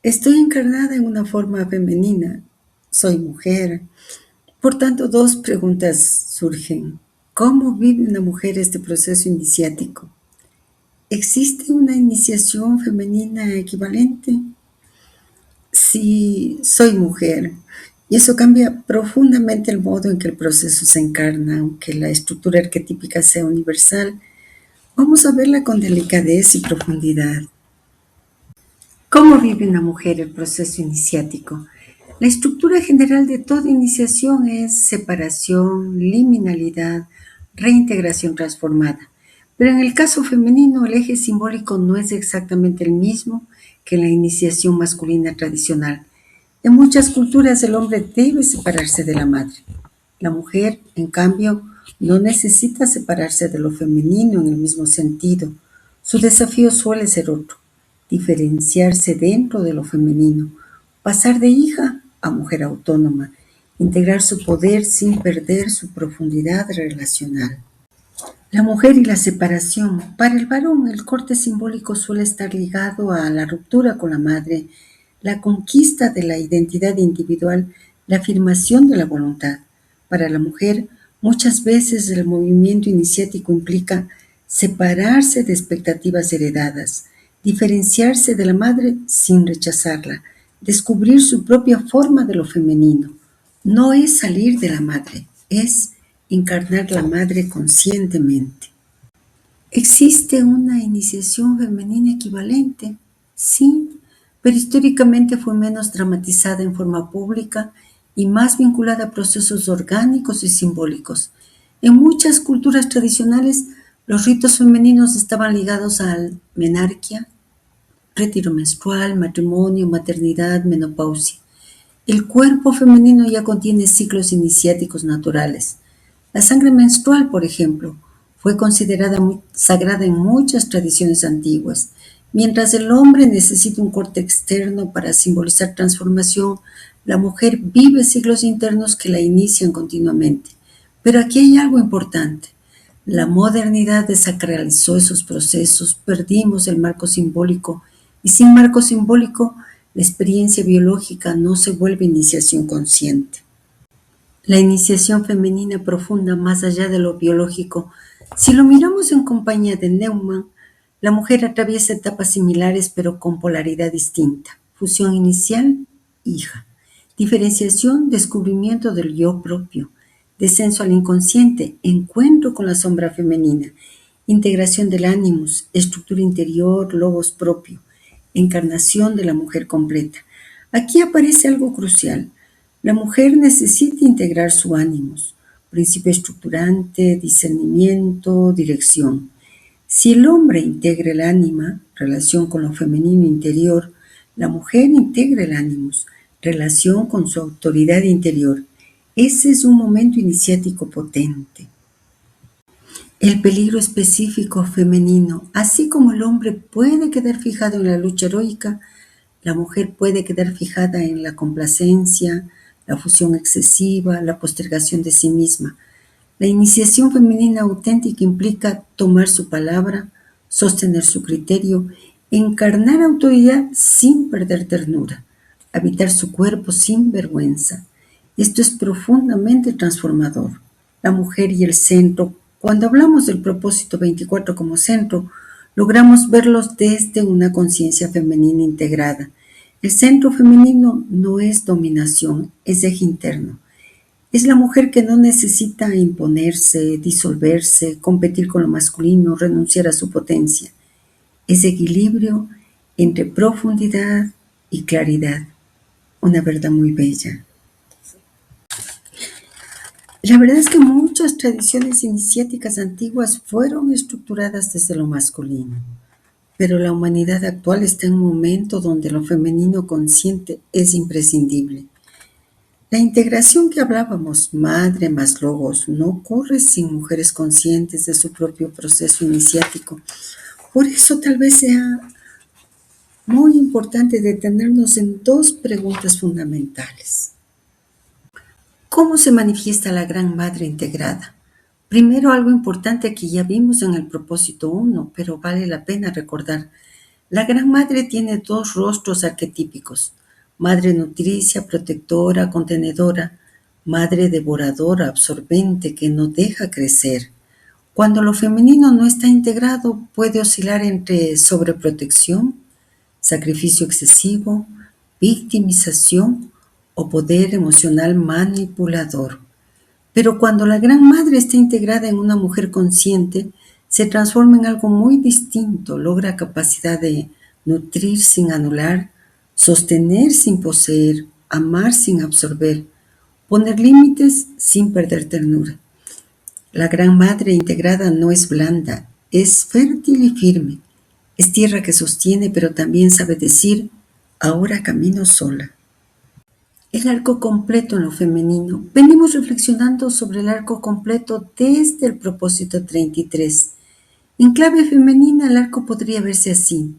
estoy encarnada en una forma femenina, soy mujer. Por tanto, dos preguntas surgen. ¿Cómo vive una mujer este proceso iniciático? ¿Existe una iniciación femenina equivalente? Sí, soy mujer. Y eso cambia profundamente el modo en que el proceso se encarna, aunque la estructura arquetípica sea universal. Vamos a verla con delicadez y profundidad. ¿Cómo vive una mujer el proceso iniciático? La estructura general de toda iniciación es separación, liminalidad, reintegración transformada. Pero en el caso femenino, el eje simbólico no es exactamente el mismo que en la iniciación masculina tradicional. En muchas culturas el hombre debe separarse de la madre. La mujer, en cambio, no necesita separarse de lo femenino en el mismo sentido. Su desafío suele ser otro, diferenciarse dentro de lo femenino, pasar de hija a mujer autónoma, integrar su poder sin perder su profundidad relacional. La mujer y la separación. Para el varón, el corte simbólico suele estar ligado a la ruptura con la madre, la conquista de la identidad individual, la afirmación de la voluntad. Para la mujer, muchas veces el movimiento iniciático implica separarse de expectativas heredadas, diferenciarse de la madre sin rechazarla, descubrir su propia forma de lo femenino. No es salir de la madre, es encarnar la madre conscientemente. ¿Existe una iniciación femenina equivalente? Sí, pero históricamente fue menos dramatizada en forma pública y más vinculada a procesos orgánicos y simbólicos. En muchas culturas tradicionales, los ritos femeninos estaban ligados a la menarquia, retiro menstrual, matrimonio, maternidad, menopausia. El cuerpo femenino ya contiene ciclos iniciáticos naturales. La sangre menstrual, por ejemplo, fue considerada sagrada en muchas tradiciones antiguas. Mientras el hombre necesita un corte externo para simbolizar transformación, la mujer vive ciclos internos que la inician continuamente. Pero aquí hay algo importante. La modernidad desacralizó esos procesos, perdimos el marco simbólico y sin marco simbólico, la experiencia biológica no se vuelve iniciación consciente. La iniciación femenina profunda más allá de lo biológico. Si lo miramos en compañía de Neumann, la mujer atraviesa etapas similares pero con polaridad distinta. Fusión inicial, hija. Diferenciación, descubrimiento del yo propio. Descenso al inconsciente, encuentro con la sombra femenina. Integración del ánimus, estructura interior, logos propio. Encarnación de la mujer completa. Aquí aparece algo crucial. La mujer necesita integrar su ánimos, principio estructurante, discernimiento, dirección. Si el hombre integra el ánima, relación con lo femenino interior, la mujer integra el ánimos, relación con su autoridad interior. Ese es un momento iniciático potente. El peligro específico femenino, así como el hombre puede quedar fijado en la lucha heroica, La mujer puede quedar fijada en la complacencia, la fusión excesiva, la postergación de sí misma. La iniciación femenina auténtica implica tomar su palabra, sostener su criterio, encarnar autoridad sin perder ternura, habitar su cuerpo sin vergüenza. Esto es profundamente transformador. La mujer y el centro. Cuando hablamos del propósito 24 como centro, logramos verlos desde una conciencia femenina integrada. El centro femenino no es dominación, es eje interno. Es la mujer que no necesita imponerse, disolverse, competir con lo masculino, renunciar a su potencia. Es equilibrio entre profundidad y claridad. Una verdad muy bella. La verdad es que muchas tradiciones iniciáticas antiguas fueron estructuradas desde lo masculino, pero la humanidad actual está en un momento donde lo femenino consciente es imprescindible. La integración que hablábamos, madre más logos, no ocurre sin mujeres conscientes de su propio proceso iniciático. Por eso tal vez sea muy importante detenernos en dos preguntas fundamentales. ¿Cómo se manifiesta la Gran Madre integrada? Primero, algo importante que ya vimos en el propósito 1, pero vale la pena recordar. La Gran Madre tiene dos rostros arquetípicos: madre nutricia, protectora, contenedora; madre devoradora, absorbente, que no deja crecer. Cuando lo femenino no está integrado, puede oscilar entre sobreprotección, sacrificio excesivo, victimización o poder emocional manipulador. Pero cuando la Gran Madre está integrada en una mujer consciente, se transforma en algo muy distinto. Logra capacidad de nutrir sin anular, sostener sin poseer, amar sin absorber, poner límites sin perder ternura. La Gran Madre integrada no es blanda, es fértil y firme. Es tierra que sostiene, pero también sabe decir: ahora camino sola. El arco completo en lo femenino. Venimos reflexionando sobre el arco completo desde el propósito 33. En clave femenina, el arco podría verse así: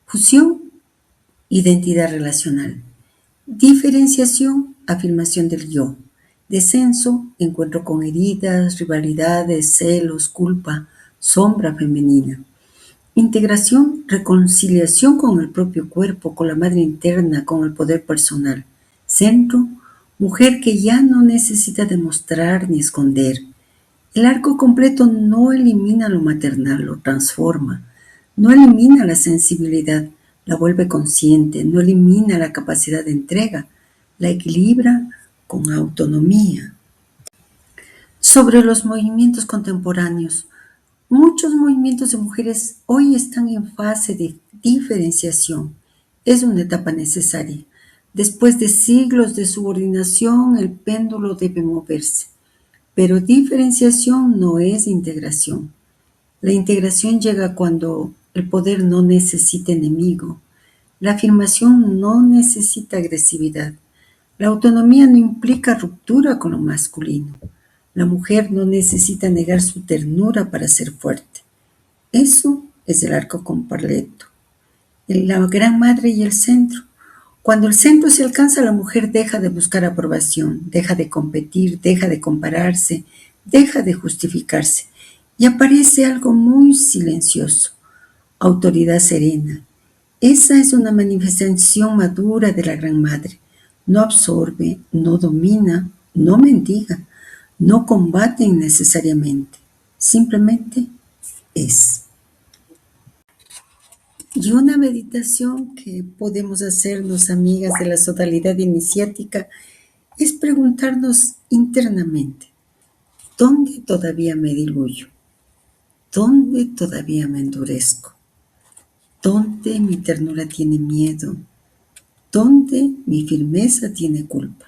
fusión, identidad relacional; diferenciación, afirmación del yo; descenso, encuentro con heridas, rivalidades, celos, culpa, sombra femenina; integración, reconciliación con el propio cuerpo, con la madre interna, con el poder personal; centro, mujer que ya no necesita demostrar ni esconder. El arco completo no elimina lo maternal, lo transforma. No elimina la sensibilidad, la vuelve consciente. No elimina la capacidad de entrega, la equilibra con autonomía. Sobre los movimientos contemporáneos. Muchos movimientos de mujeres hoy están en fase de diferenciación. Es una etapa necesaria. Después de siglos de subordinación, el péndulo debe moverse. Pero diferenciación no es integración. La integración llega cuando el poder no necesita enemigo. La afirmación no necesita agresividad. La autonomía no implica ruptura con lo masculino. La mujer no necesita negar su ternura para ser fuerte. Eso es el arco completo. La Gran Madre y el centro. Cuando el centro se alcanza, la mujer deja de buscar aprobación, deja de competir, deja de compararse, deja de justificarse, y aparece algo muy silencioso: autoridad serena. Esa es una manifestación madura de la Gran Madre. No absorbe, no domina, no mendiga, no combate innecesariamente, simplemente es. Y una meditación que podemos hacernos, amigas de la sodalidad iniciática, es preguntarnos internamente: ¿dónde todavía me diluyo? ¿Dónde todavía me endurezco? ¿Dónde mi ternura tiene miedo? ¿Dónde mi firmeza tiene culpa?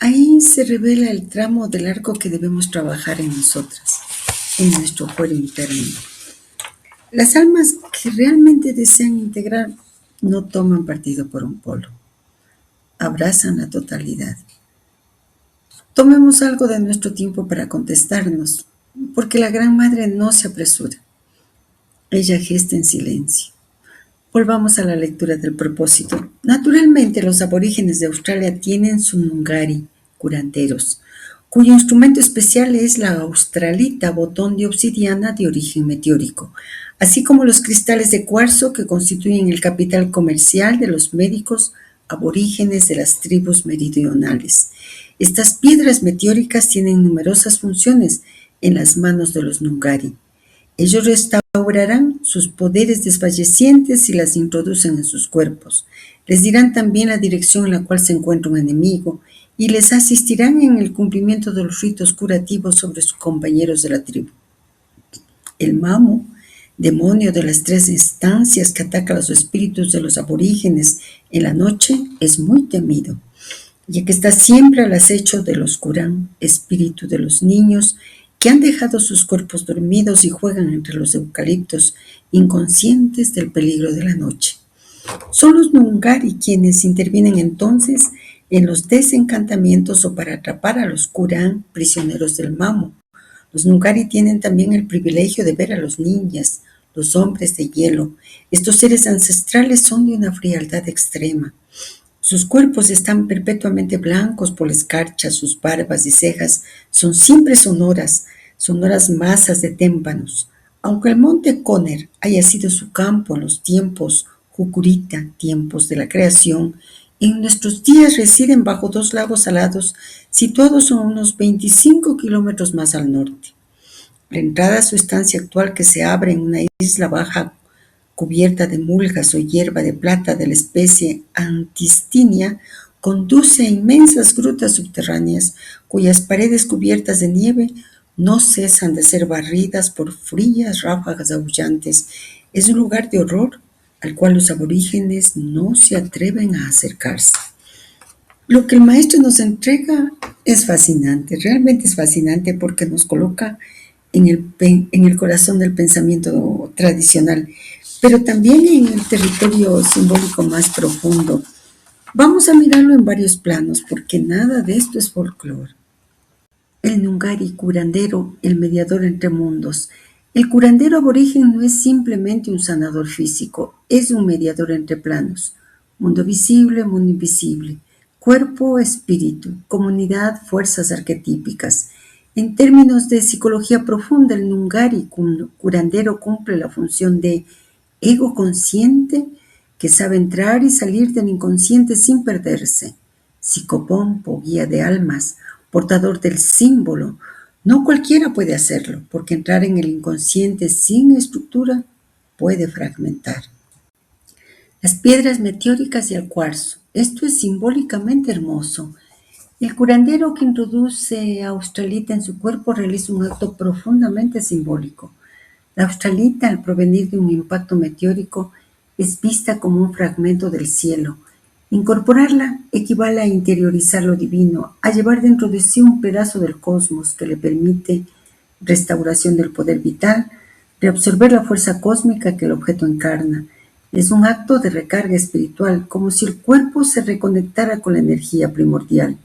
Ahí se revela el tramo del arco que debemos trabajar en nosotras, en nuestro fuero interno. Las almas que realmente desean integrar no toman partido por un polo, abrazan la totalidad. Tomemos algo de nuestro tiempo para contestarnos, porque la Gran Madre no se apresura. Ella gesta en silencio. Volvamos a la lectura del propósito. Naturalmente, los aborígenes de Australia tienen su nungari, curanderos, cuyo instrumento especial es la australita, botón de obsidiana de origen meteórico, así como los cristales de cuarzo que constituyen el capital comercial de los médicos aborígenes de las tribus meridionales. Estas piedras meteóricas tienen numerosas funciones en las manos de los nungari. Ellos restaurarán sus poderes desfallecientes si las introducen en sus cuerpos. Les dirán también la dirección en la cual se encuentra un enemigo y les asistirán en el cumplimiento de los ritos curativos sobre sus compañeros de la tribu. El Mamu, demonio de las tres estancias que ataca a los espíritus de los aborígenes en la noche, es muy temido, ya que está siempre al acecho de los Kurán, espíritu de los niños que han dejado sus cuerpos dormidos y juegan entre los eucaliptos, inconscientes del peligro de la noche. Son los Nungari quienes intervienen entonces en los desencantamientos o para atrapar a los Kurán, prisioneros del Mamu. Los Nungari tienen también el privilegio de ver a los ninjas, los hombres de hielo. Estos seres ancestrales son de una frialdad extrema. Sus cuerpos están perpetuamente blancos por la escarcha, sus barbas y cejas son siempre sonoras masas de témpanos. Aunque el monte Conner haya sido su campo en los tiempos Jukurita, tiempos de la creación, en nuestros días residen bajo dos lagos salados situados a unos 25 kilómetros más al norte. La entrada a su estancia actual, que se abre en una isla baja cubierta de mulgas o hierba de plata de la especie Antistinia, conduce a inmensas grutas subterráneas cuyas paredes cubiertas de nieve no cesan de ser barridas por frías ráfagas aullantes. Es un lugar de horror al cual los aborígenes no se atreven a acercarse. Lo que el maestro nos entrega es fascinante, realmente es fascinante porque nos coloca en el corazón del pensamiento tradicional, pero también en el territorio simbólico más profundo. Vamos a mirarlo en varios planos porque nada de esto es folclore. El Nungari curandero, el mediador entre mundos. El curandero aborigen no es simplemente un sanador físico, es un mediador entre planos. Mundo visible, mundo invisible. Cuerpo, espíritu, comunidad, fuerzas arquetípicas. En términos de psicología profunda, el Nungari curandero cumple la función de ego consciente que sabe entrar y salir del inconsciente sin perderse. Psicopompo, guía de almas, portador del símbolo. No cualquiera puede hacerlo, porque entrar en el inconsciente sin estructura puede fragmentar. Las piedras meteóricas y el cuarzo. Esto es simbólicamente hermoso. El curandero que introduce australita en su cuerpo realiza un acto profundamente simbólico. La australita, al provenir de un impacto meteórico, es vista como un fragmento del cielo. Incorporarla equivale a interiorizar lo divino, a llevar dentro de sí un pedazo del cosmos que le permite restauración del poder vital, reabsorber la fuerza cósmica que el objeto encarna. Es un acto de recarga espiritual, como si el cuerpo se reconectara con la energía primordial.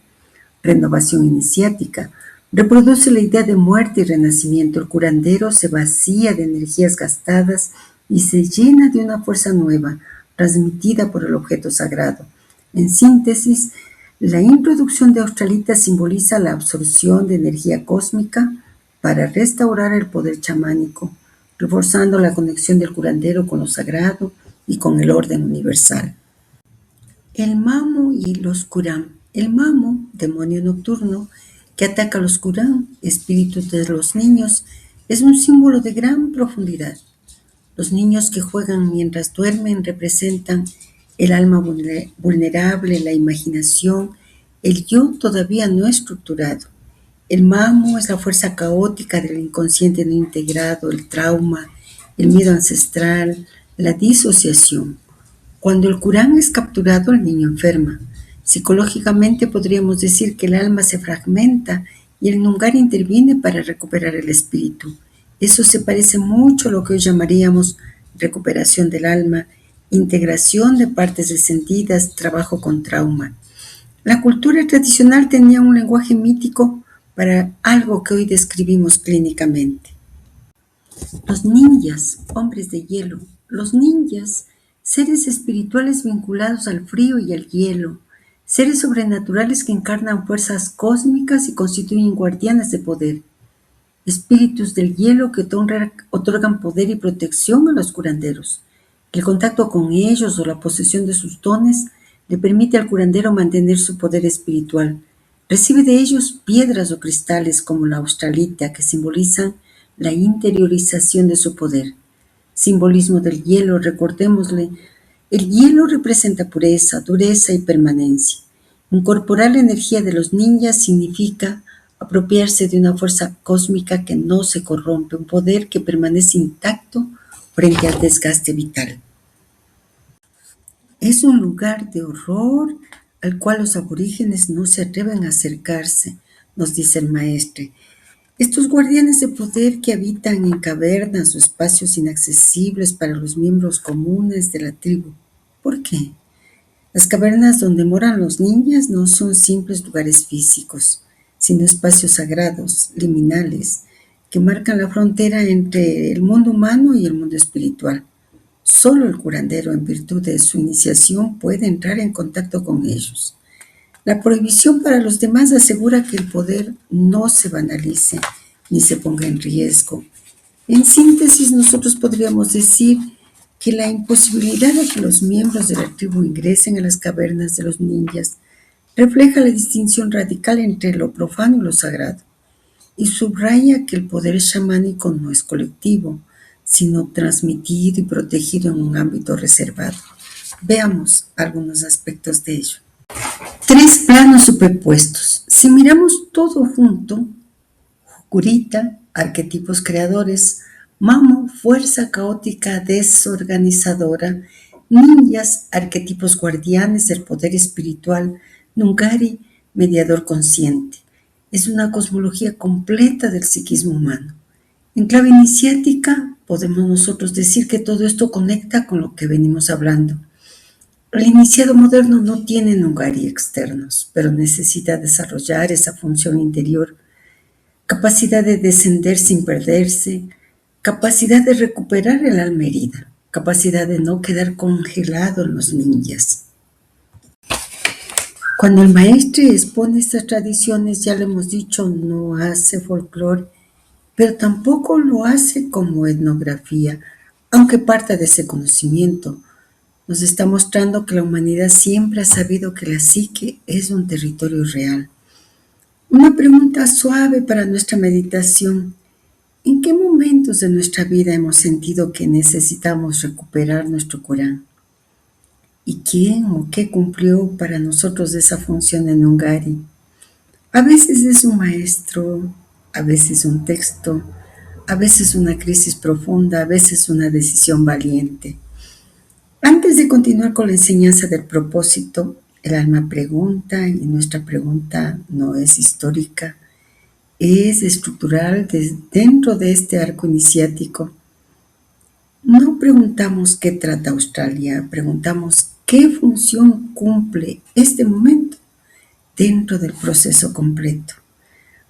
Renovación iniciática. Reproduce la idea de muerte y renacimiento. El curandero se vacía de energías gastadas y se llena de una fuerza nueva, transmitida por el objeto sagrado. En síntesis, la introducción de australita simboliza la absorción de energía cósmica para restaurar el poder chamánico, reforzando la conexión del curandero con lo sagrado y con el orden universal. El Mamu y los Kurán. El Mamu, demonio nocturno, que ataca a los Kurán, espíritus de los niños, es un símbolo de gran profundidad. Los niños que juegan mientras duermen representan el alma vulnerable, la imaginación, el yo todavía no estructurado. El Mamu es la fuerza caótica del inconsciente no integrado, el trauma, el miedo ancestral, la disociación. Cuando el Kurán es capturado, el niño enferma. Psicológicamente podríamos decir que el alma se fragmenta y el Nungari interviene para recuperar el espíritu. Eso se parece mucho a lo que hoy llamaríamos recuperación del alma, integración de partes descendidas, trabajo con trauma. La cultura tradicional tenía un lenguaje mítico para algo que hoy describimos clínicamente. Los ninjas, hombres de hielo. Los ninjas seres espirituales vinculados al frío y al hielo, seres sobrenaturales que encarnan fuerzas cósmicas y constituyen guardianes de poder, espíritus del hielo que otorgan poder y protección a los curanderos. El contacto con ellos o la posesión de sus dones le permite al curandero mantener su poder espiritual. Recibe de ellos piedras o cristales como la australita que simbolizan la interiorización de su poder. Simbolismo del hielo, recordémosle, el hielo representa pureza, dureza y permanencia. Incorporar la energía de los ninjas significa apropiarse de una fuerza cósmica que no se corrompe, un poder que permanece intacto frente al desgaste vital. Es un lugar de horror al cual los aborígenes no se atreven a acercarse, nos dice el maestre. Estos guardianes de poder que habitan en cavernas o espacios inaccesibles para los miembros comunes de la tribu. ¿Por qué? Las cavernas donde moran los ninjas no son simples lugares físicos, sino espacios sagrados, liminales, que marcan la frontera entre el mundo humano y el mundo espiritual. Solo el curandero, en virtud de su iniciación, puede entrar en contacto con ellos. La prohibición para los demás asegura que el poder no se banalice ni se ponga en riesgo. En síntesis, nosotros podríamos decir que la imposibilidad de que los miembros de la tribu ingresen a las cavernas de los ninjas refleja la distinción radical entre lo profano y lo sagrado, y subraya que el poder chamánico no es colectivo, sino transmitido y protegido en un ámbito reservado. Veamos algunos aspectos de ello. 3 planos superpuestos. Si miramos todo junto, Kurita, arquetipos creadores, Mamo, fuerza caótica desorganizadora, ninjas, arquetipos guardianes del poder espiritual, Nungari, mediador consciente. Es una cosmología completa del psiquismo humano. En clave iniciática, podemos nosotros decir que todo esto conecta con lo que venimos hablando. El iniciado moderno no tiene Nungari externos, pero necesita desarrollar esa función interior, capacidad de descender sin perderse, capacidad de recuperar el alma herida, capacidad de no quedar congelado en los ninjas. Cuando el maestre expone estas tradiciones, ya le hemos dicho, no hace folclore, pero tampoco lo hace como etnografía, aunque parta de ese conocimiento. Nos está mostrando que la humanidad siempre ha sabido que la psique es un territorio real. Una pregunta suave para nuestra meditación. ¿En qué momentos de nuestra vida hemos sentido que necesitamos recuperar nuestro Corán? ¿Y quién o qué cumplió para nosotros esa función en Nungari? A veces es un maestro, a veces un texto, a veces una crisis profunda, a veces una decisión valiente. Antes de continuar con la enseñanza del propósito, el alma pregunta, y nuestra pregunta no es histórica, es estructural dentro de este arco iniciático. No preguntamos qué trata Australia, preguntamos qué función cumple este momento dentro del proceso completo.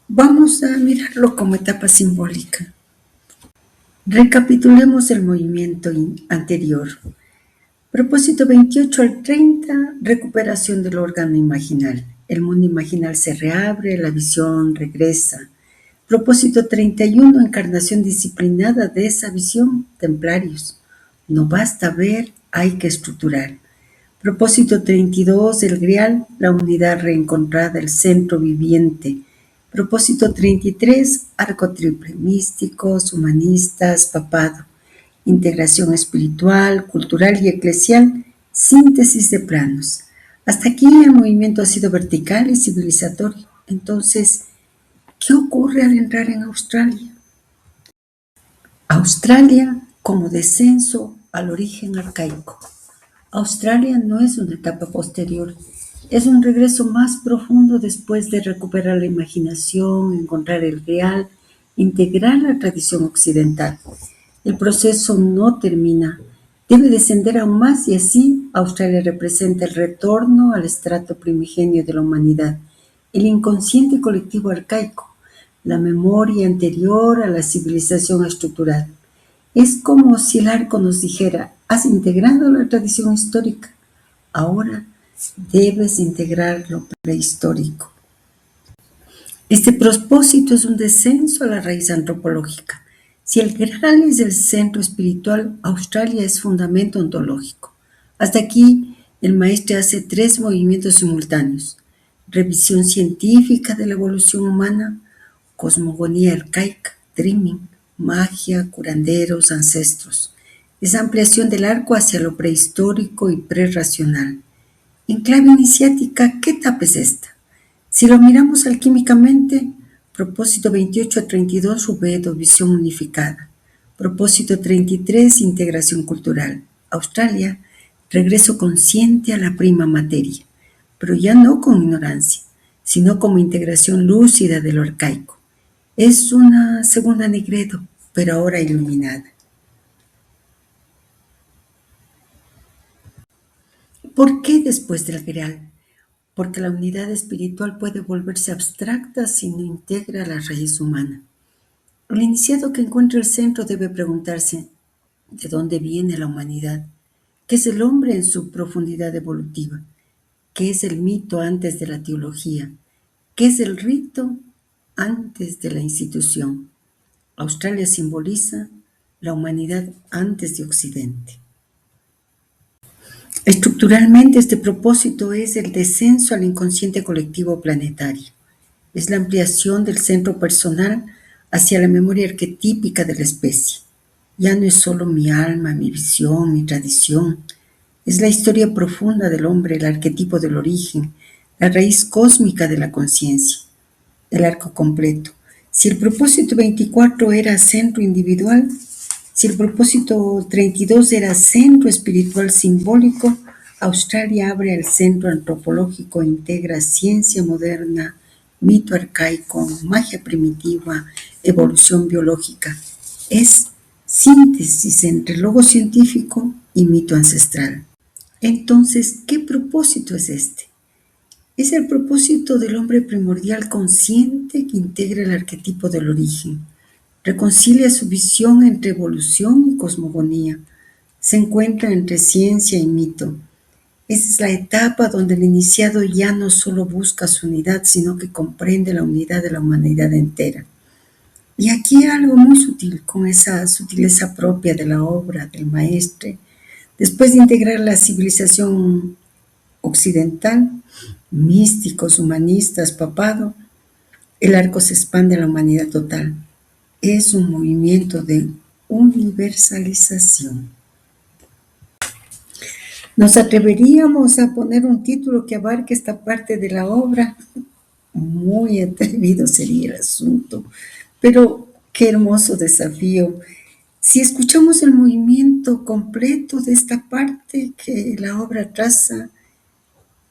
Vamos a mirarlo como etapa simbólica. Recapitulemos el movimiento anterior. Propósito 28 al 30, recuperación del órgano imaginal. El mundo imaginal se reabre, la visión regresa. Propósito 31, encarnación disciplinada de esa visión, templarios. No basta ver, hay que estructurar. Propósito 32, el grial, la unidad reencontrada, el centro viviente. Propósito 33, arco triple, místicos, humanistas, papado. Integración espiritual, cultural y eclesial, síntesis de planos. Hasta aquí el movimiento ha sido vertical y civilizatorio. Entonces, ¿qué ocurre al entrar en Australia? Australia como descenso al origen arcaico. Australia no es una etapa posterior, es un regreso más profundo después de recuperar la imaginación, encontrar el real, integrar la tradición occidental. El proceso no termina, debe descender aún más y así Australia representa el retorno al estrato primigenio de la humanidad, el inconsciente colectivo arcaico, la memoria anterior a la civilización estructural. Es como si el arco nos dijera, Has integrado la tradición histórica. Ahora debes integrar lo prehistórico. Este propósito es un descenso a la raíz antropológica. Si el Graal es el centro espiritual, Australia es fundamento ontológico. Hasta aquí, el maestre hace 3 movimientos simultáneos: revisión científica de la evolución humana, cosmogonía arcaica, dreaming, magia, curanderos, ancestros. Esa ampliación del arco hacia lo prehistórico y prerracional. En clave iniciática, ¿qué etapa es esta? Si lo miramos alquímicamente, propósito 28 a 32, Rubedo, visión unificada. Propósito 33, integración cultural. Australia, regreso consciente a la prima materia, pero ya no con ignorancia, sino como integración lúcida de lo arcaico. Es una segunda Negredo, pero ahora iluminada. ¿Por qué después del Graal? Porque la unidad espiritual puede volverse abstracta si no integra la raíz humana. El iniciado que encuentra el centro debe preguntarse: ¿de dónde viene la humanidad? ¿Qué es el hombre en su profundidad evolutiva? ¿Qué es el mito antes de la teología? ¿Qué es el rito antes de la institución? Australia simboliza la humanidad antes de Occidente. Estructuralmente, este propósito es el descenso al inconsciente colectivo planetario. Es la ampliación del centro personal hacia la memoria arquetípica de la especie. Ya no es solo mi alma, mi visión, mi tradición. Es la historia profunda del hombre, el arquetipo del origen, la raíz cósmica de la conciencia, el arco completo. Si el propósito 24 era centro individual, si el propósito 32 era centro espiritual simbólico, Australia abre el centro antropológico e integra ciencia moderna, mito arcaico, magia primitiva, evolución biológica. Es síntesis entre logo científico y mito ancestral. Entonces, ¿qué propósito es este? Es el propósito del hombre primordial consciente que integra el arquetipo del origen. Reconcilia su visión entre evolución y cosmogonía. Se encuentra entre ciencia y mito. Esa es la etapa donde el iniciado ya no solo busca su unidad, sino que comprende la unidad de la humanidad entera. Y aquí algo muy sutil, con esa sutileza propia de la obra del maestre. Después de integrar la civilización occidental, místicos, humanistas, papado, el arco se expande a la humanidad total. Es un movimiento de universalización. ¿Nos atreveríamos a poner un título que abarque esta parte de la obra? Muy atrevido sería el asunto, pero qué hermoso desafío. Si escuchamos el movimiento completo de esta parte que la obra traza: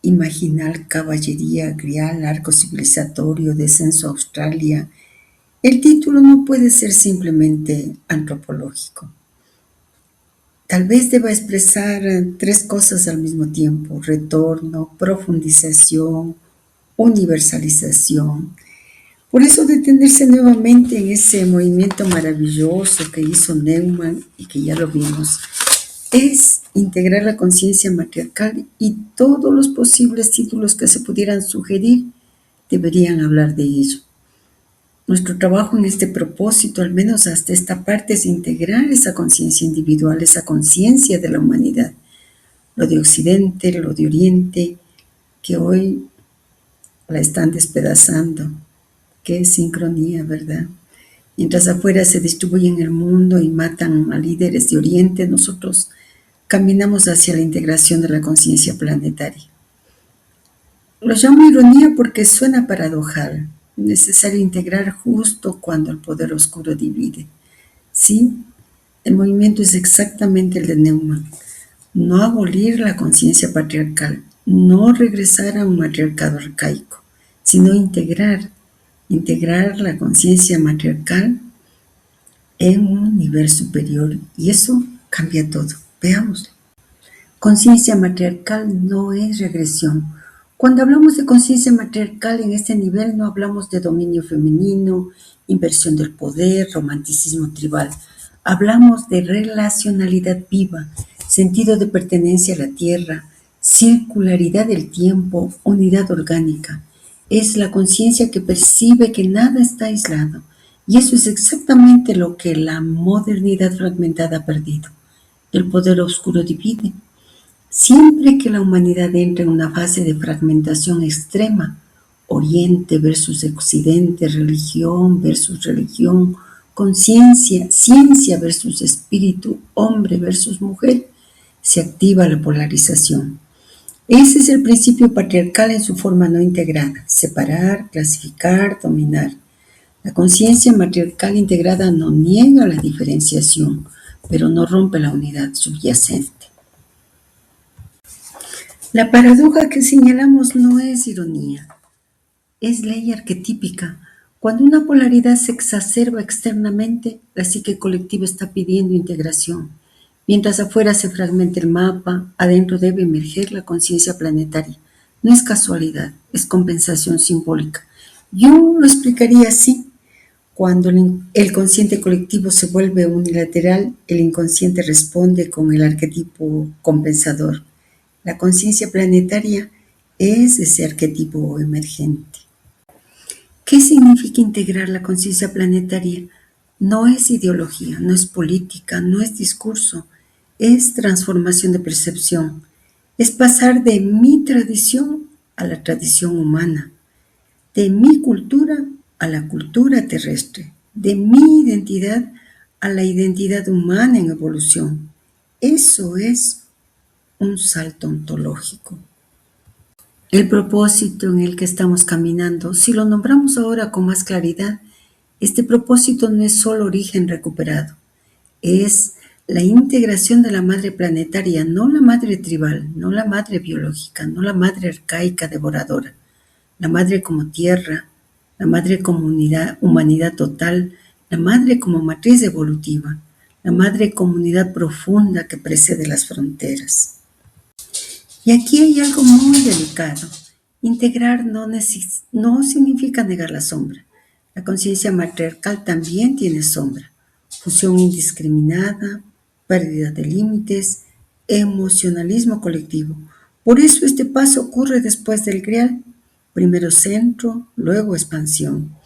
imaginar caballería, grial, arco civilizatorio, descenso a Australia, el título no puede ser simplemente antropológico. Tal vez deba expresar 3 cosas al mismo tiempo: retorno, profundización, universalización. Por eso detenerse nuevamente en ese movimiento maravilloso que hizo Neumann y que ya lo vimos, es integrar la conciencia matriarcal, y todos los posibles títulos que se pudieran sugerir deberían hablar de ello. Nuestro trabajo en este propósito, al menos hasta esta parte, es integrar esa conciencia individual, esa conciencia de la humanidad, lo de Occidente, lo de Oriente, que hoy la están despedazando. Qué sincronía, ¿verdad? Mientras afuera se distribuyen el mundo y matan a líderes de Oriente, nosotros caminamos hacia la integración de la conciencia planetaria. Lo llamo ironía porque suena paradojal. Es necesario integrar justo cuando el poder oscuro divide. Sí, el movimiento es exactamente el de Neumann. No abolir la conciencia patriarcal, no regresar a un matriarcado arcaico, sino integrar la conciencia matriarcal en un nivel superior, y eso cambia todo. Veámoslo. Conciencia matriarcal no es regresión. Cuando hablamos de conciencia matriarcal en este nivel, no hablamos de dominio femenino, inversión del poder, romanticismo tribal. Hablamos de relacionalidad viva. sentido de pertenencia a la tierra, circularidad del tiempo, unidad orgánica. Es la conciencia que percibe que nada está aislado. Y eso es exactamente lo que la modernidad fragmentada ha perdido. El poder oscuro divide. Siempre que la humanidad entra en una fase de fragmentación extrema, Oriente versus Occidente, religión versus religión, conciencia, ciencia versus espíritu, hombre versus mujer, se activa la polarización. Ese es el principio patriarcal en su forma no integrada: separar, clasificar, dominar. La conciencia matriarcal integrada no niega la diferenciación, pero no rompe la unidad subyacente. La paradoja que señalamos no es ironía, es ley arquetípica. Cuando una polaridad se exacerba externamente, la psique colectiva está pidiendo integración. Mientras afuera se fragmenta el mapa, adentro debe emerger la conciencia planetaria. No es casualidad, es compensación simbólica. Yo lo explicaría así. Cuando el consciente colectivo se vuelve unilateral, el inconsciente responde con el arquetipo compensador. La conciencia planetaria es ese arquetipo emergente. ¿Qué significa integrar la conciencia planetaria? No es ideología, no es política, no es discurso, es transformación de percepción. Es pasar de mi tradición a la tradición humana, de mi cultura a la cultura terrestre, de mi identidad a la identidad humana en evolución. Eso es un salto ontológico. El propósito en el que estamos caminando, si lo nombramos ahora con más claridad, este propósito no es solo origen recuperado, es la integración de la madre planetaria, no la madre tribal, no la madre biológica, no la madre arcaica devoradora, la madre como tierra, la madre como humanidad total, la madre como matriz evolutiva, la madre comunidad profunda que precede las fronteras. Y aquí hay algo muy delicado. Integrar no significa negar la sombra. La conciencia matriarcal también tiene sombra. Fusión indiscriminada, pérdida de límites, emocionalismo colectivo. Por eso este paso ocurre después del Grial. Primero centro, luego expansión.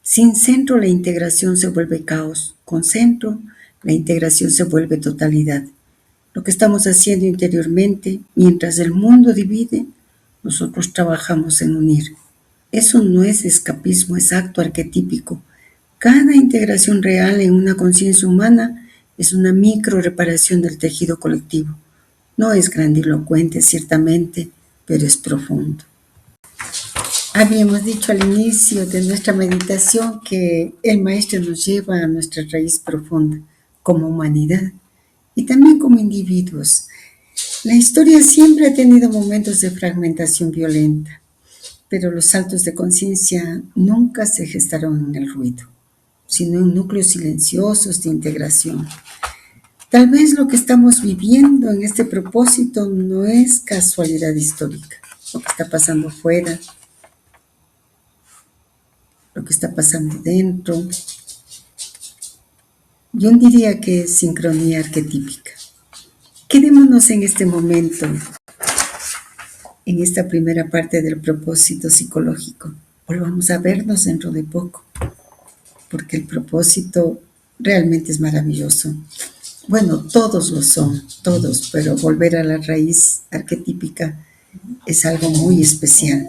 Sin centro la integración se vuelve caos. Con centro la integración se vuelve totalidad. Lo que estamos haciendo interiormente, mientras el mundo divide, nosotros trabajamos en unir. Eso no es escapismo, es acto arquetípico. Cada integración real en una conciencia humana es una micro reparación del tejido colectivo. No es grandilocuente, ciertamente, pero es profundo. Habíamos dicho al inicio de nuestra meditación que el Maestro nos lleva a nuestra raíz profunda, como humanidad y también como individuos. La historia siempre ha tenido momentos de fragmentación violenta, pero los saltos de conciencia nunca se gestaron en el ruido, sino en núcleos silenciosos de integración. Tal vez lo que estamos viviendo en este propósito no es casualidad histórica. Lo que está pasando fuera, lo que está pasando dentro, yo diría que es sincronía arquetípica. Quedémonos en este momento, en esta primera parte del propósito psicológico. Volvamos a vernos dentro de poco, porque el propósito realmente es maravilloso. Bueno, todos lo son, todos, pero volver a la raíz arquetípica es algo muy especial.